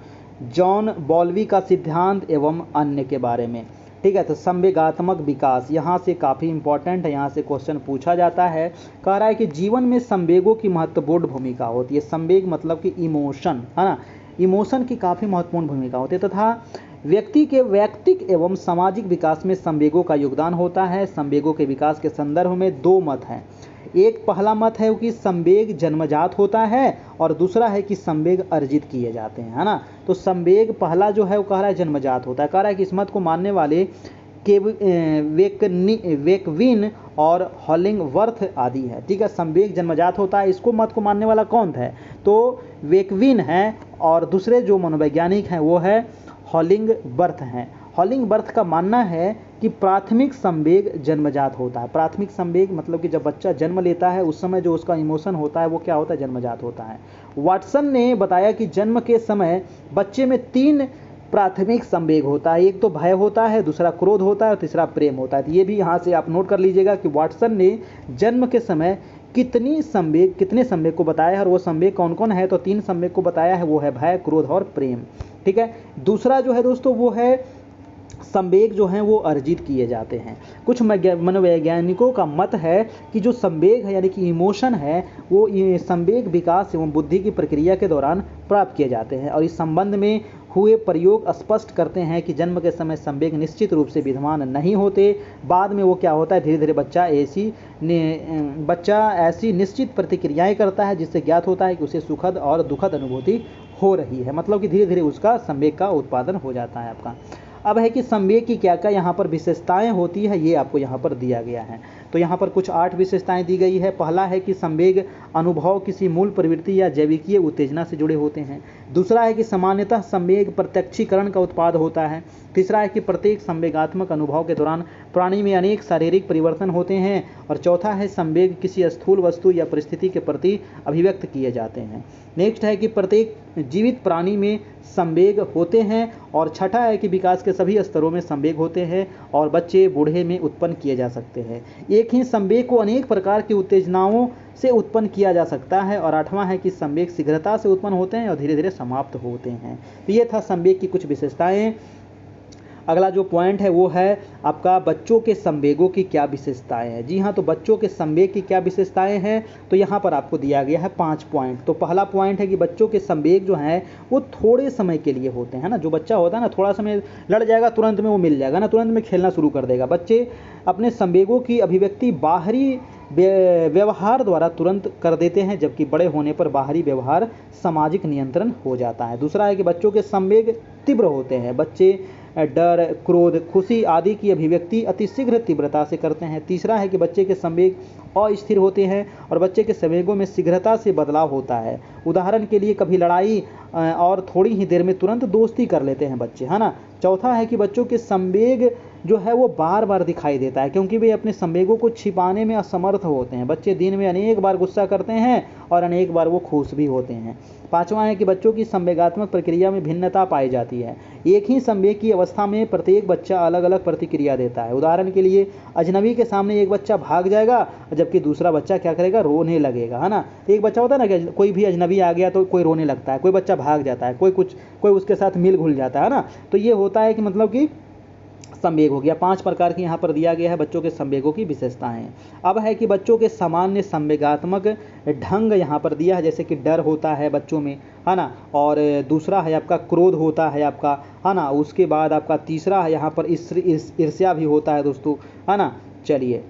जॉन बॉल्वी का सिद्धांत एवं अन्य के बारे में। ठीक है, तो संवेगात्मक विकास यहाँ से काफ़ी इंपॉर्टेंट है, यहाँ से क्वेश्चन पूछा जाता है। कह रहा है कि जीवन में संवेगों की महत्वपूर्ण भूमिका होती है। संवेग मतलब कि इमोशन है ना, इमोशन की काफ़ी महत्वपूर्ण भूमिका होती है तथा व्यक्ति के वैयक्तिक एवं सामाजिक विकास में संवेगों का योगदान होता है। संवेगों के विकास के संदर्भ में 2 मत हैं। एक पहला मत है कि संवेग जन्मजात होता है और दूसरा है कि संवेग अर्जित किए जाते हैं, है ना। तो संवेग पहला जो है वो कह रहा है जन्मजात होता है। कह रहा है कि इस मत को मानने वाले वेकविन और हॉलिंगवर्थ आदि है। ठीक है, संवेग जन्मजात होता है, इसको मत को मानने वाला कौन है तो वेकविन है और दूसरे जो मनोवैज्ञानिक हैं वो है हॉलिंगवर्थ हैं। हॉलिंगवर्थ का मानना है कि प्राथमिक संवेग जन्मजात होता है। प्राथमिक संवेग मतलब कि जब बच्चा जन्म लेता है उस समय जो उसका इमोशन होता है वो क्या होता है, जन्मजात होता है। वाटसन ने बताया कि जन्म के समय बच्चे में 3 प्राथमिक संवेग होता है। एक तो भय होता है, दूसरा क्रोध होता है और तीसरा प्रेम होता है। तो ये भी यहाँ से आप नोट कर लीजिएगा कि वाटसन ने जन्म के समय कितने संवेग को बताया है और वो संवेग कौन कौन है तो 3 संवेग को बताया है, वो है भय, क्रोध और प्रेम। ठीक है, दूसरा जो है दोस्तों वो है संवेग जो हैं वो अर्जित किए जाते हैं। कुछ मनोवैज्ञानिकों का मत है कि जो संवेग है यानी कि इमोशन है वो संवेग विकास एवं बुद्धि की प्रक्रिया के दौरान प्राप्त किए जाते हैं और इस संबंध में हुए प्रयोग स्पष्ट करते हैं कि जन्म के समय संवेग निश्चित रूप से विद्यमान नहीं होते। बाद में वो क्या होता है, धीरे धीरे बच्चा ऐसी निश्चित प्रतिक्रियाएं करता है जिससे ज्ञात होता है कि उसे सुखद और दुखद अनुभूति हो रही है। मतलब कि धीरे धीरे उसका संवेग का उत्पादन हो जाता है आपका। अब है कि संवेग की क्या क्या यहाँ पर विशेषताएं होती है, ये आपको यहाँ पर दिया गया है। तो यहाँ पर कुछ 8 विशेषताएं दी गई है। पहला है कि संवेग अनुभव किसी मूल प्रवृत्ति या जैविकीय उत्तेजना से जुड़े होते हैं। दूसरा है कि सामान्यतः संवेग प्रत्यक्षीकरण का उत्पाद होता है। तीसरा है कि प्रत्येक संवेगात्मक अनुभव के दौरान प्राणी में अनेक शारीरिक परिवर्तन होते हैं। और चौथा है संवेग किसी स्थूल वस्तु या परिस्थिति के प्रति अभिव्यक्त किए जाते हैं। नेक्स्ट है कि प्रत्येक जीवित प्राणी में संवेग होते हैं। और छठा है कि विकास के सभी स्तरों में संवेग होते हैं और बच्चे बूढ़े में उत्पन्न किए जा सकते हैं। एक ही संवेग को अनेक प्रकार की उत्तेजनाओं से उत्पन्न किया जा सकता है। और 8वां है कि संवेग शीघ्रता से उत्पन्न होते हैं और धीरे धीरे समाप्त होते हैं। तो ये था संवेग की कुछ विशेषताएं। अगला जो पॉइंट है वो है आपका बच्चों के संवेगों की क्या विशेषताएं हैं। जी हाँ, तो बच्चों के संवेग की क्या विशेषताएं हैं तो यहाँ पर आपको दिया गया है 5 पॉइंट। तो पहला पॉइंट है कि बच्चों के संवेग जो हैं वो थोड़े समय के लिए होते हैं ना। जो बच्चा होता है ना, थोड़ा समय लड़ जाएगा, तुरंत में वो मिल जाएगा ना, तुरंत में खेलना शुरू कर देगा। बच्चे अपने संवेगों की अभिव्यक्ति बाहरी व्यवहार द्वारा तुरंत कर देते हैं, जबकि बड़े होने पर बाहरी व्यवहार सामाजिक नियंत्रण हो जाता है। दूसरा है कि बच्चों के संवेग तीव्र होते हैं। बच्चे डर, क्रोध, खुशी आदि की अभिव्यक्ति अतिशीघ्र तीव्रता से करते हैं। तीसरा है कि बच्चे के संवेग अस्थिर होते हैं और बच्चे के संवेगों में शीघ्रता से बदलाव होता है। उदाहरण के लिए कभी लड़ाई और थोड़ी ही देर में तुरंत दोस्ती कर लेते हैं बच्चे, है ना। चौथा है कि बच्चों के संवेग जो है वो बार बार दिखाई देता है क्योंकि वे अपने संवेगों को छिपाने में असमर्थ होते हैं। बच्चे दिन में अनेक बार गुस्सा करते हैं और अनेक बार वो खुश भी होते हैं। 5वां है कि बच्चों की संवेगात्मक प्रक्रिया में भिन्नता पाई जाती है। एक ही संवेग की अवस्था में प्रत्येक बच्चा अलग अलग प्रतिक्रिया देता है। उदाहरण के लिए अजनबी के सामने एक बच्चा भाग जाएगा जबकि दूसरा बच्चा क्या करेगा, रोने लगेगा, है ना। एक बच्चा होता है ना कि कोई भी अजनबी आ गया तो कोई रोने लगता है, कोई बच्चा भाग जाता है, कोई उसके साथ मिल घुल जाता है ना। तो ये होता है कि मतलब कि संवेग हो गया। 5 प्रकार की यहाँ पर दिया गया है बच्चों के संवेगों की विशेषताएं। अब है कि बच्चों के सामान्य संवेगात्मक ढंग यहाँ पर दिया है, जैसे कि डर होता है बच्चों में, है ना, और दूसरा है आपका क्रोध होता है आपका, है ना, उसके बाद आपका तीसरा है यहाँ पर ईर्ष्या भी होता है दोस्तों, है ना। चलिए,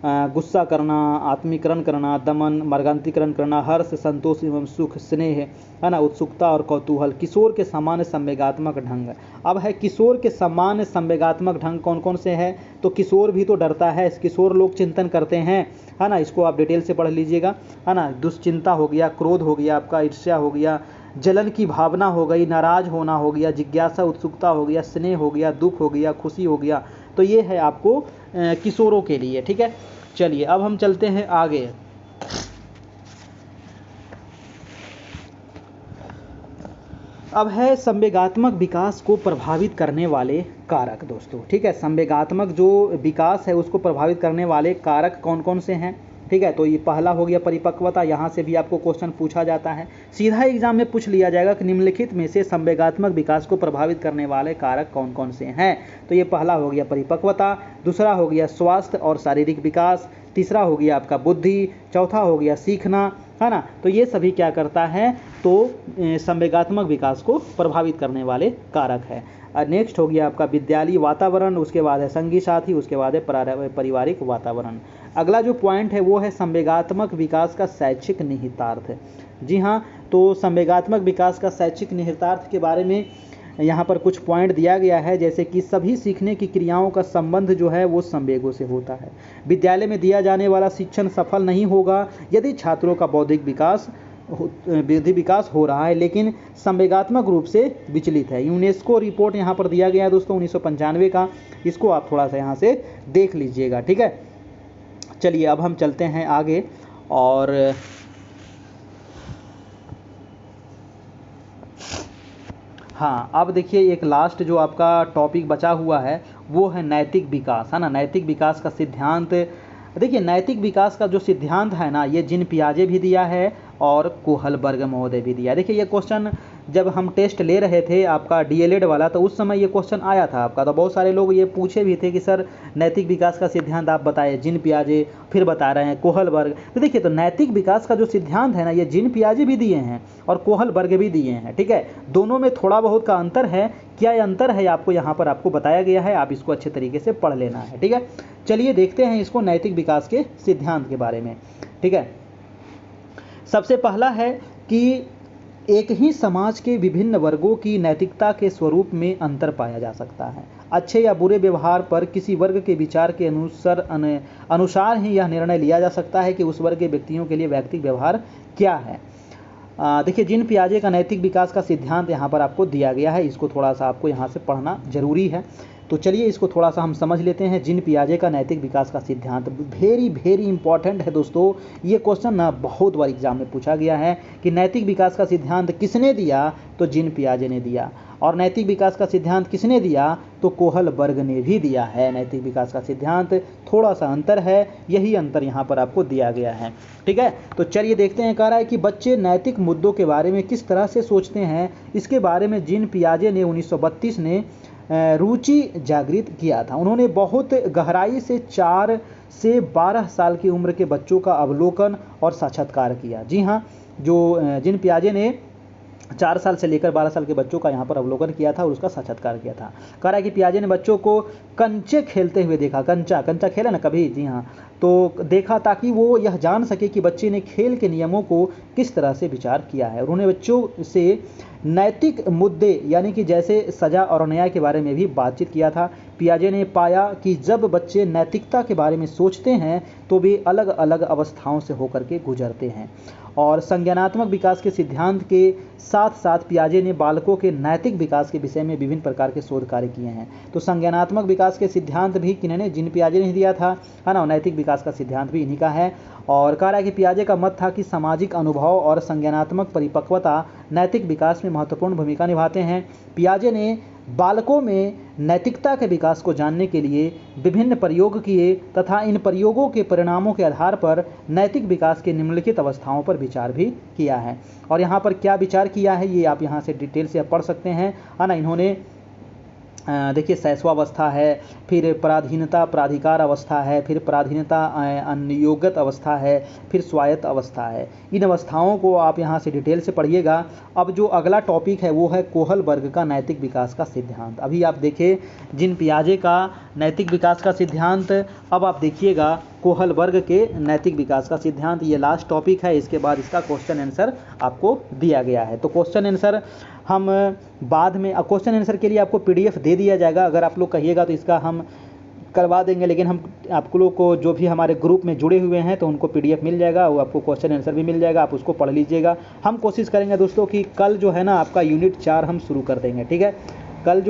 गुस्सा करना, आत्मीकरण करना, दमन, मर्गान्तीकरण करना, हर्ष, संतोष एवं सुख, स्नेह, है ना, उत्सुकता और कौतूहल। किशोर के सामान्य संवेगात्मक ढंग। अब है किशोर के सामान्य संवेगात्मक ढंग कौन कौन से हैं? तो किशोर भी तो डरता है, किशोर लोग चिंतन करते हैं, है ना, इसको आप डिटेल से पढ़ लीजिएगा, है ना। दुश्चिंता हो गया, क्रोध हो गया आपका, ईर्ष्या हो गया, जलन की भावना हो गई, नाराज होना हो गया, जिज्ञासा उत्सुकता हो गया, स्नेह हो गया, दुख हो गया, खुशी हो गया। तो ये है आपको किशोरों के लिए, ठीक है। चलिए अब हम चलते हैं आगे। अब है संवेगात्मक विकास को प्रभावित करने वाले कारक दोस्तों, ठीक है। संवेगात्मक जो विकास है उसको प्रभावित करने वाले कारक कौन कौन से हैं, ठीक है। तो ये पहला हो गया परिपक्वता, यहाँ से भी आपको क्वेश्चन पूछा जाता है, सीधा एग्जाम में पूछ लिया जाएगा कि निम्नलिखित में से संवेगात्मक विकास को प्रभावित करने वाले कारक कौन कौन से हैं। तो ये पहला हो गया परिपक्वता, दूसरा हो गया स्वास्थ्य और शारीरिक विकास, तीसरा हो गया आपका बुद्धि, चौथा हो गया सीखना, है ना। तो ये सभी क्या करता है, तो संवेगात्मक विकास को प्रभावित करने वाले कारक है। नेक्स्ट हो गया आपका विद्यालयी वातावरण, उसके बाद है संगी साथी, उसके बाद है पारिवारिक वातावरण। अगला जो पॉइंट है वो है संवेगात्मक विकास का शैक्षिक निहितार्थ। जी हाँ, तो संवेगात्मक विकास का शैक्षिक निहितार्थ के बारे में यहाँ पर कुछ पॉइंट दिया गया है, जैसे कि सभी सीखने की क्रियाओं का संबंध जो है वो संवेगों से होता है। विद्यालय में दिया जाने वाला शिक्षण सफल नहीं होगा यदि छात्रों का बौद्धिक विकास हो रहा है लेकिन संवेगात्मक रूप से विचलित है। यूनेस्को रिपोर्ट यहाँ पर दिया गया है दोस्तों 1995 का, इसको आप थोड़ा सा यहाँ से देख लीजिएगा, ठीक है। चलिए अब हम चलते हैं आगे, और हाँ, अब देखिए एक लास्ट जो आपका टॉपिक बचा हुआ है वो है नैतिक विकास, है ना। नैतिक विकास का सिद्धांत, देखिए नैतिक विकास का जो सिद्धांत है ना, ये जीन पियाजे भी दिया है और कोहलबर्ग महोदय भी दिया है। देखिए ये क्वेश्चन जब हम टेस्ट ले रहे थे आपका डीएलएड वाला, तो उस समय ये क्वेश्चन आया था आपका, तो बहुत सारे लोग ये पूछे भी थे कि सर नैतिक विकास का सिद्धांत आप बताए, जीन पियाजे फिर बता रहे हैं कोहलबर्ग। तो देखिए, तो नैतिक विकास का जो सिद्धांत है ना, ये जीन पियाजे भी दिए हैं और कोहलबर्ग भी दिए हैं, ठीक है। दोनों में थोड़ा बहुत का अंतर है, क्या ये अंतर है आपको यहाँ पर आपको बताया गया है, आप इसको अच्छे तरीके से पढ़ लेना है, ठीक है। चलिए देखते हैं इसको नैतिक विकास के सिद्धांत के बारे में, ठीक है। सबसे पहला है कि एक ही समाज के विभिन्न वर्गों की नैतिकता के स्वरूप में अंतर पाया जा सकता है। अच्छे या बुरे व्यवहार पर किसी वर्ग के विचार के अनुसार ही यह निर्णय लिया जा सकता है कि उस वर्ग के व्यक्तियों के लिए वैयक्तिक व्यवहार क्या है। देखिए जीन पियाजे का नैतिक विकास का सिद्धांत यहाँ पर आपको दिया गया है, इसको थोड़ा सा आपको यहाँ से पढ़ना जरूरी है। तो चलिए इसको थोड़ा सा हम समझ लेते हैं। जीन पियाजे का नैतिक विकास का सिद्धांत वेरी इंपॉर्टेंट है दोस्तों। ये क्वेश्चन ना बहुत बार एग्जाम में पूछा गया है कि नैतिक विकास का सिद्धांत किसने दिया, तो जीन पियाजे ने दिया। और नैतिक विकास का सिद्धांत किसने दिया, तो कोहलबर्ग ने भी दिया है। नैतिक विकास का सिद्धांत थोड़ा सा अंतर है, यही अंतर यहाँ पर आपको दिया गया है, ठीक है। तो चलिए देखते हैं, कह रहा है कि बच्चे नैतिक मुद्दों के बारे में किस तरह से सोचते हैं, इसके बारे में जीन पियाजे ने 1932 ने रुचि जागृत किया था। उन्होंने बहुत गहराई से 4 से 12 साल की उम्र के बच्चों का अवलोकन और साक्षात्कार किया। जी हाँ, जो जीन पियाजे ने 4 साल से लेकर 12 साल के बच्चों का यहाँ पर अवलोकन किया था और उसका साक्षात्कार किया था। कह रहा है कि पियाजे ने बच्चों को कंचे खेलते हुए देखा। कंचा खेला ना कभी, जी हाँ, तो देखा ताकि वो यह जान सके कि बच्चे ने खेल के नियमों को किस तरह से विचार किया है। उन्होंने बच्चों से नैतिक मुद्दे यानी कि जैसे सजा और न्याय के बारे में भी बातचीत किया था। पियाजे ने पाया कि जब बच्चे नैतिकता के बारे में सोचते हैं तो वे अलग अलग अवस्थाओं से होकर के गुजरते हैं। और संज्ञानात्मक विकास के सिद्धांत के साथ साथ पियाजे ने बालकों के नैतिक विकास के विषय में विभिन्न प्रकार के शोध कार्य किए हैं। तो संज्ञानात्मक विकास के सिद्धांत भी किन्होंने, जीन पियाजे ने दिया था, है ना। नैतिक विकास का सिद्धांत भी इन्हीं का है। और कह रहा है कि पियाजे का मत था कि सामाजिक अनुभव और संज्ञानात्मक परिपक्वता नैतिक विकास में महत्वपूर्ण भूमिका निभाते हैं। पियाजे ने बालकों में नैतिकता के विकास को जानने के लिए विभिन्न प्रयोग किए तथा इन प्रयोगों के परिणामों के आधार पर नैतिक विकास के निम्नलिखित अवस्थाओं पर विचार भी किया है। और यहाँ पर क्या विचार किया है ये आप यहाँ से डिटेल से पढ़ सकते हैं, है ना। इन्होंने देखिए शैशवावस्था है, फिर पराधीनता प्राधिकार अवस्था है, फिर पराधीनता अनियोगत अवस्था है, फिर स्वायत्त अवस्था है। इन अवस्थाओं को आप यहाँ से डिटेल से पढ़िएगा। अब जो अगला टॉपिक है वो है कोहलबर्ग का नैतिक विकास का सिद्धांत। अभी आप देखिए जीन पियाजे का नैतिक विकास का सिद्धांत, अब आप देखिएगा कोहलबर्ग के नैतिक विकास का सिद्धांत। ये लास्ट टॉपिक है, इसके बाद इसका क्वेश्चन आंसर आपको दिया गया है। तो क्वेश्चन आंसर हम बाद में, क्वेश्चन आंसर के लिए आपको पीडीएफ दे दिया जाएगा। अगर आप लोग कहिएगा तो इसका हम करवा देंगे, लेकिन हम आप लोग को जो भी हमारे ग्रुप में जुड़े हुए हैं तो उनको पीडीएफ मिल जाएगा, वो आपको क्वेश्चन आंसर भी मिल जाएगा, आप उसको पढ़ लीजिएगा। हम कोशिश करेंगे दोस्तों कि कल जो है ना आपका यूनिट 4 हम शुरू कर देंगे, ठीक है। कल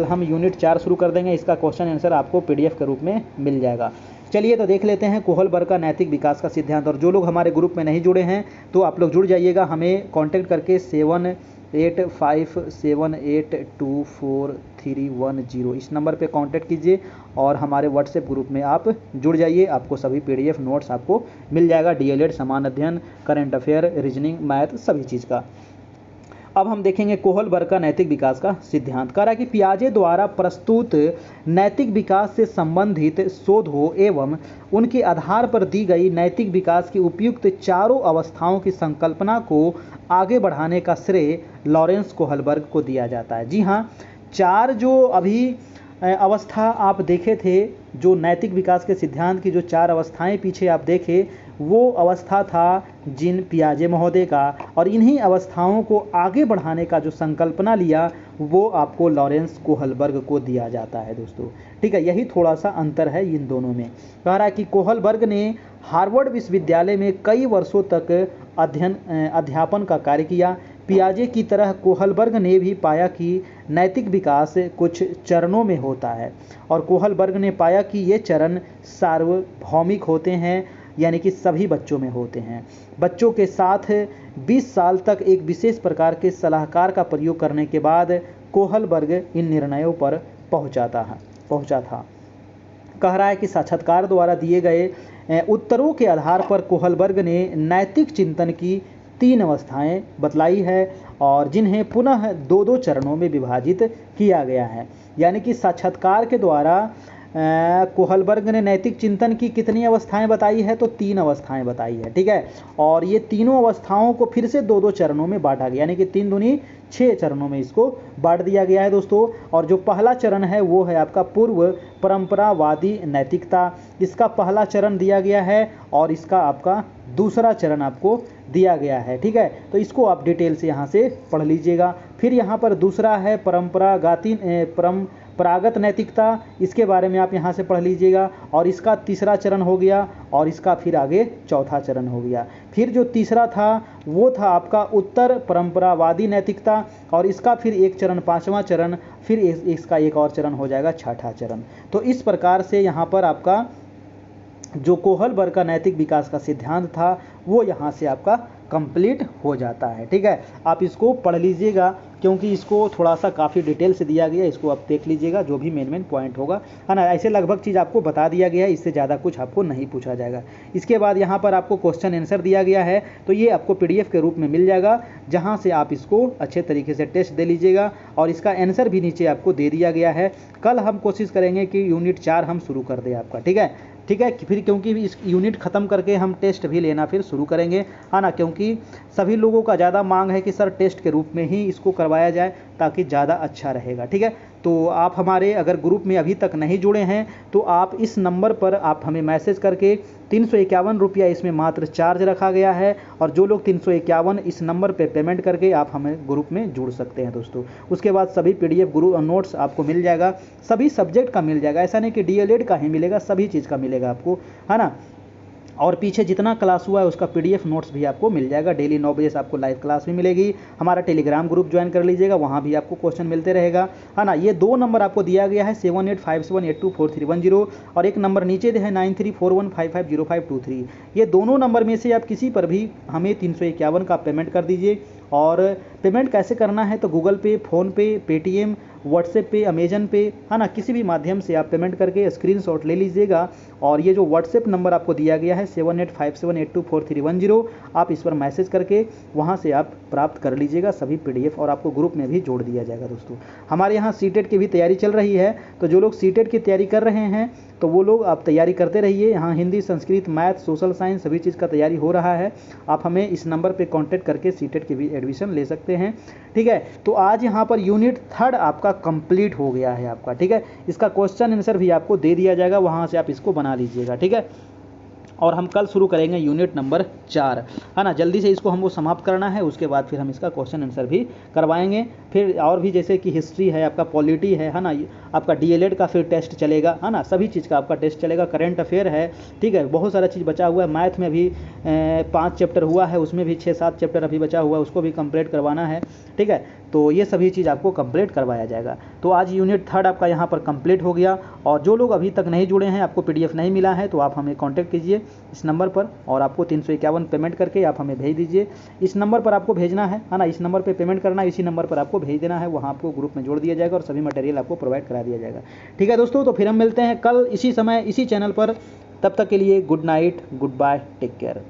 हम यूनिट 4 शुरू कर देंगे, इसका क्वेश्चन आंसर आपको पीडीएफ के रूप में मिल जाएगा। चलिए तो देख लेते हैं कोहलबर्ग का नैतिक विकास का सिद्धांत। और जो लोग हमारे ग्रुप में नहीं जुड़े हैं तो आप लोग जुड़ जाइएगा, हमें कॉन्टैक्ट करके 7857824310 इस नंबर पे कांटेक्ट कीजिए और हमारे व्हाट्सएप ग्रुप में आप जुड़ जाइए। आपको सभी पीडीएफ नोट्स आपको मिल जाएगा, डीएलएड, समान अध्ययन, करंट अफेयर, रीजनिंग, मैथ, सभी चीज़ का। अब हम देखेंगे कोहलबर्ग का नैतिक विकास का सिद्धांत। कह रहा है कि पियाजे द्वारा प्रस्तुत नैतिक विकास से संबंधित शोधों एवं उनके आधार पर दी गई नैतिक विकास की उपयुक्त चारों अवस्थाओं की संकल्पना को आगे बढ़ाने का श्रेय लॉरेंस कोहलबर्ग को दिया जाता है। जी हाँ, 4 जो अभी अवस्था आप देखे थे, जो नैतिक विकास के सिद्धांत की जो 4 अवस्थाएं पीछे आप देखे, वो अवस्था था जीन पियाजे महोदय का, और इन्हीं अवस्थाओं को आगे बढ़ाने का जो संकल्पना लिया वो आपको लॉरेंस कोहलबर्ग को दिया जाता है दोस्तों, ठीक है। यही थोड़ा सा अंतर है इन दोनों में। कह रहा है कि कोहलबर्ग ने हार्वर्ड विश्वविद्यालय में कई वर्षों तक अध्यापन का कार्य किया। पियाजे की तरह कोहलबर्ग ने भी पाया कि नैतिक विकास कुछ चरणों में होता है, और कोहलबर्ग ने पाया कि ये चरण सार्वभौमिक होते हैं, यानी कि सभी बच्चों में होते हैं। बच्चों के साथ 20 साल तक एक विशेष प्रकार के सलाहकार का प्रयोग करने के बाद कोहलबर्ग इन निर्णयों पर पहुंचा था। कह रहा है कि साक्षात्कार द्वारा दिए गए उत्तरों के आधार पर कोहलबर्ग ने नैतिक चिंतन की 3 अवस्थाएं बतलाई है, और जिन्हें पुनः 2-2 चरणों में विभाजित किया गया है। यानी कि साक्षात्कार के द्वारा कोहलबर्ग ने नैतिक चिंतन की कितनी अवस्थाएं बताई है, तो 3 अवस्थाएं बताई है, ठीक है। और ये तीनों अवस्थाओं को फिर से 2-2 चरणों में बांटा गया, यानी कि 3 दूनी 6 चरणों में इसको बांट दिया गया है दोस्तों। और जो पहला चरण है वो है आपका पूर्व परंपरावादी नैतिकता, इसका पहला चरण दिया गया है, और इसका आपका दूसरा चरण आपको दिया गया है, ठीक है। तो इसको आप डिटेल से यहाँ से पढ़ लीजिएगा। फिर यहाँ पर दूसरा है परंपरागत नैतिकता, इसके बारे में आप यहाँ से पढ़ लीजिएगा, और इसका तीसरा चरण हो गया, और इसका फिर आगे चौथा चरण हो गया। फिर जो तीसरा था वो था आपका उत्तर परंपरावादी नैतिकता, और इसका फिर एक चरण 5वां चरण, फिर इसका एक और चरण हो जाएगा 6ठा चरण। तो इस प्रकार से यहाँ पर आपका जो कोहलबर्ग का नैतिक विकास का सिद्धांत था वो यहाँ से आपका कंप्लीट हो जाता है, ठीक है। आप इसको पढ़ लीजिएगा, क्योंकि इसको थोड़ा सा काफ़ी डिटेल से दिया गया है, इसको आप देख लीजिएगा, जो भी मेन पॉइंट होगा, है ना। ऐसे लगभग चीज़ आपको बता दिया गया है, इससे ज़्यादा कुछ आपको नहीं पूछा जाएगा। इसके बाद यहाँ पर आपको क्वेश्चन आंसर दिया गया है, तो ये आपको पीडीएफ के रूप में मिल जाएगा, जहाँ से आप इसको अच्छे तरीके से टेस्ट दे लीजिएगा, और इसका आंसर भी नीचे आपको दे दिया गया है। कल हम कोशिश करेंगे कि यूनिट 4 हम शुरू कर दें आपका, ठीक है। फिर क्योंकि इस यूनिट ख़त्म करके हम टेस्ट भी लेना फिर शुरू करेंगे, है ना, क्योंकि सभी लोगों का ज़्यादा मांग है कि सर टेस्ट के रूप में ही इसको करवाया जाए, ताकि ज़्यादा अच्छा रहेगा, ठीक है। तो आप हमारे अगर ग्रुप में अभी तक नहीं जुड़े हैं तो आप इस नंबर पर आप हमें मैसेज करके 351 रुपया इसमें मात्र चार्ज रखा गया है, और जो लोग 351 इस नंबर पे पेमेंट करके आप हमें ग्रुप में जुड़ सकते हैं दोस्तों। उसके बाद सभी पीडीएफ ग्रुप नोट्स आपको मिल जाएगा, सभी सब्जेक्ट का मिल जाएगा, ऐसा नहीं कि डीएलएड का ही मिलेगा, सभी चीज़ का मिलेगा आपको, है ना। और पीछे जितना क्लास हुआ है उसका पीडीएफ नोट्स भी आपको मिल जाएगा। डेली 9 बजे से आपको लाइव क्लास भी मिलेगी। हमारा टेलीग्राम ग्रुप ज्वाइन कर लीजिएगा, वहाँ भी आपको क्वेश्चन मिलते रहेगा, है ना। ये 2 नंबर आपको दिया गया है 7857824310, और एक नंबर नीचे है 9341550523। ये दोनों नंबर में से आप किसी पर भी हमें 351 का पेमेंट कर दीजिए, और पेमेंट कैसे करना है तो गूगल पे, फ़ोनपे, पेटीएम, व्हाट्सएप पे, अमेजन पे, है ना, किसी भी माध्यम से आप पेमेंट करके स्क्रीनशॉट ले लीजिएगा। और ये जो व्हाट्सएप नंबर आपको दिया गया है 7857824310, आप इस पर मैसेज करके वहाँ से आप प्राप्त कर लीजिएगा सभी PDF और आपको ग्रुप में भी जोड़ दिया जाएगा। दोस्तों हमारे यहाँ सीटेट की भी तैयारी चल रही है, तो जो लोग सीटेट की तैयारी कर रहे हैं तो वो लोग आप तैयारी करते रहिए। यहाँ Hindi, Sanskrit, math, social science सभी चीज़ का तैयारी हो रहा है। आप हमें इस नंबर पे कांटेक्ट करके सीटेट की भी एडमिशन ले सकते हैं। ठीक है, तो आज यहाँ पर यूनिट 3 आपका कंप्लीट हो गया है आपका। ठीक है, इसका क्वेश्चन आंसर भी आपको दे दिया जाएगा, वहाँ से आप इसको बना लीजिएगा। ठीक है, और हम कल शुरू करेंगे यूनिट नंबर 4, है ना। जल्दी से इसको हमको समाप्त करना है, उसके बाद फिर हम इसका क्वेश्चन आंसर भी करवाएंगे। फिर और भी जैसे कि हिस्ट्री है, आपका पॉलिटी है ना, आपका DLED का फिर टेस्ट चलेगा, है ना, सभी चीज़ का आपका टेस्ट चलेगा। करेंट अफेयर है, ठीक है, बहुत सारा चीज़ बचा हुआ है। मैथ में भी 5 चैप्टर हुआ है, उसमें भी 6-7 चैप्टर अभी बचा हुआ है, उसको भी कंप्लीट करवाना है। ठीक है, तो ये सभी चीज़ आपको कंप्लीट करवाया जाएगा। तो आज यूनिट 3 आपका यहाँ पर कंप्लीट हो गया। और जो लोग अभी तक नहीं जुड़े हैं, आपको PDF नहीं मिला है, तो आप हमें कांटेक्ट कीजिए इस नंबर पर, और आपको 351 पेमेंट करके आप हमें भेज दीजिए। इस नंबर पर आपको भेजना है ना, इस नंबर पे पेमेंट करना है, इसी नंबर पर आपको भेज देना है, वहाँ आपको ग्रुप में जोड़ दिया जाएगा और सभी मटेरियल आपको प्रोवाइड करा दिया जाएगा। ठीक है दोस्तों, तो फिर हम मिलते हैं कल इसी समय इसी चैनल पर। तब तक के लिए good night, goodbye, take care.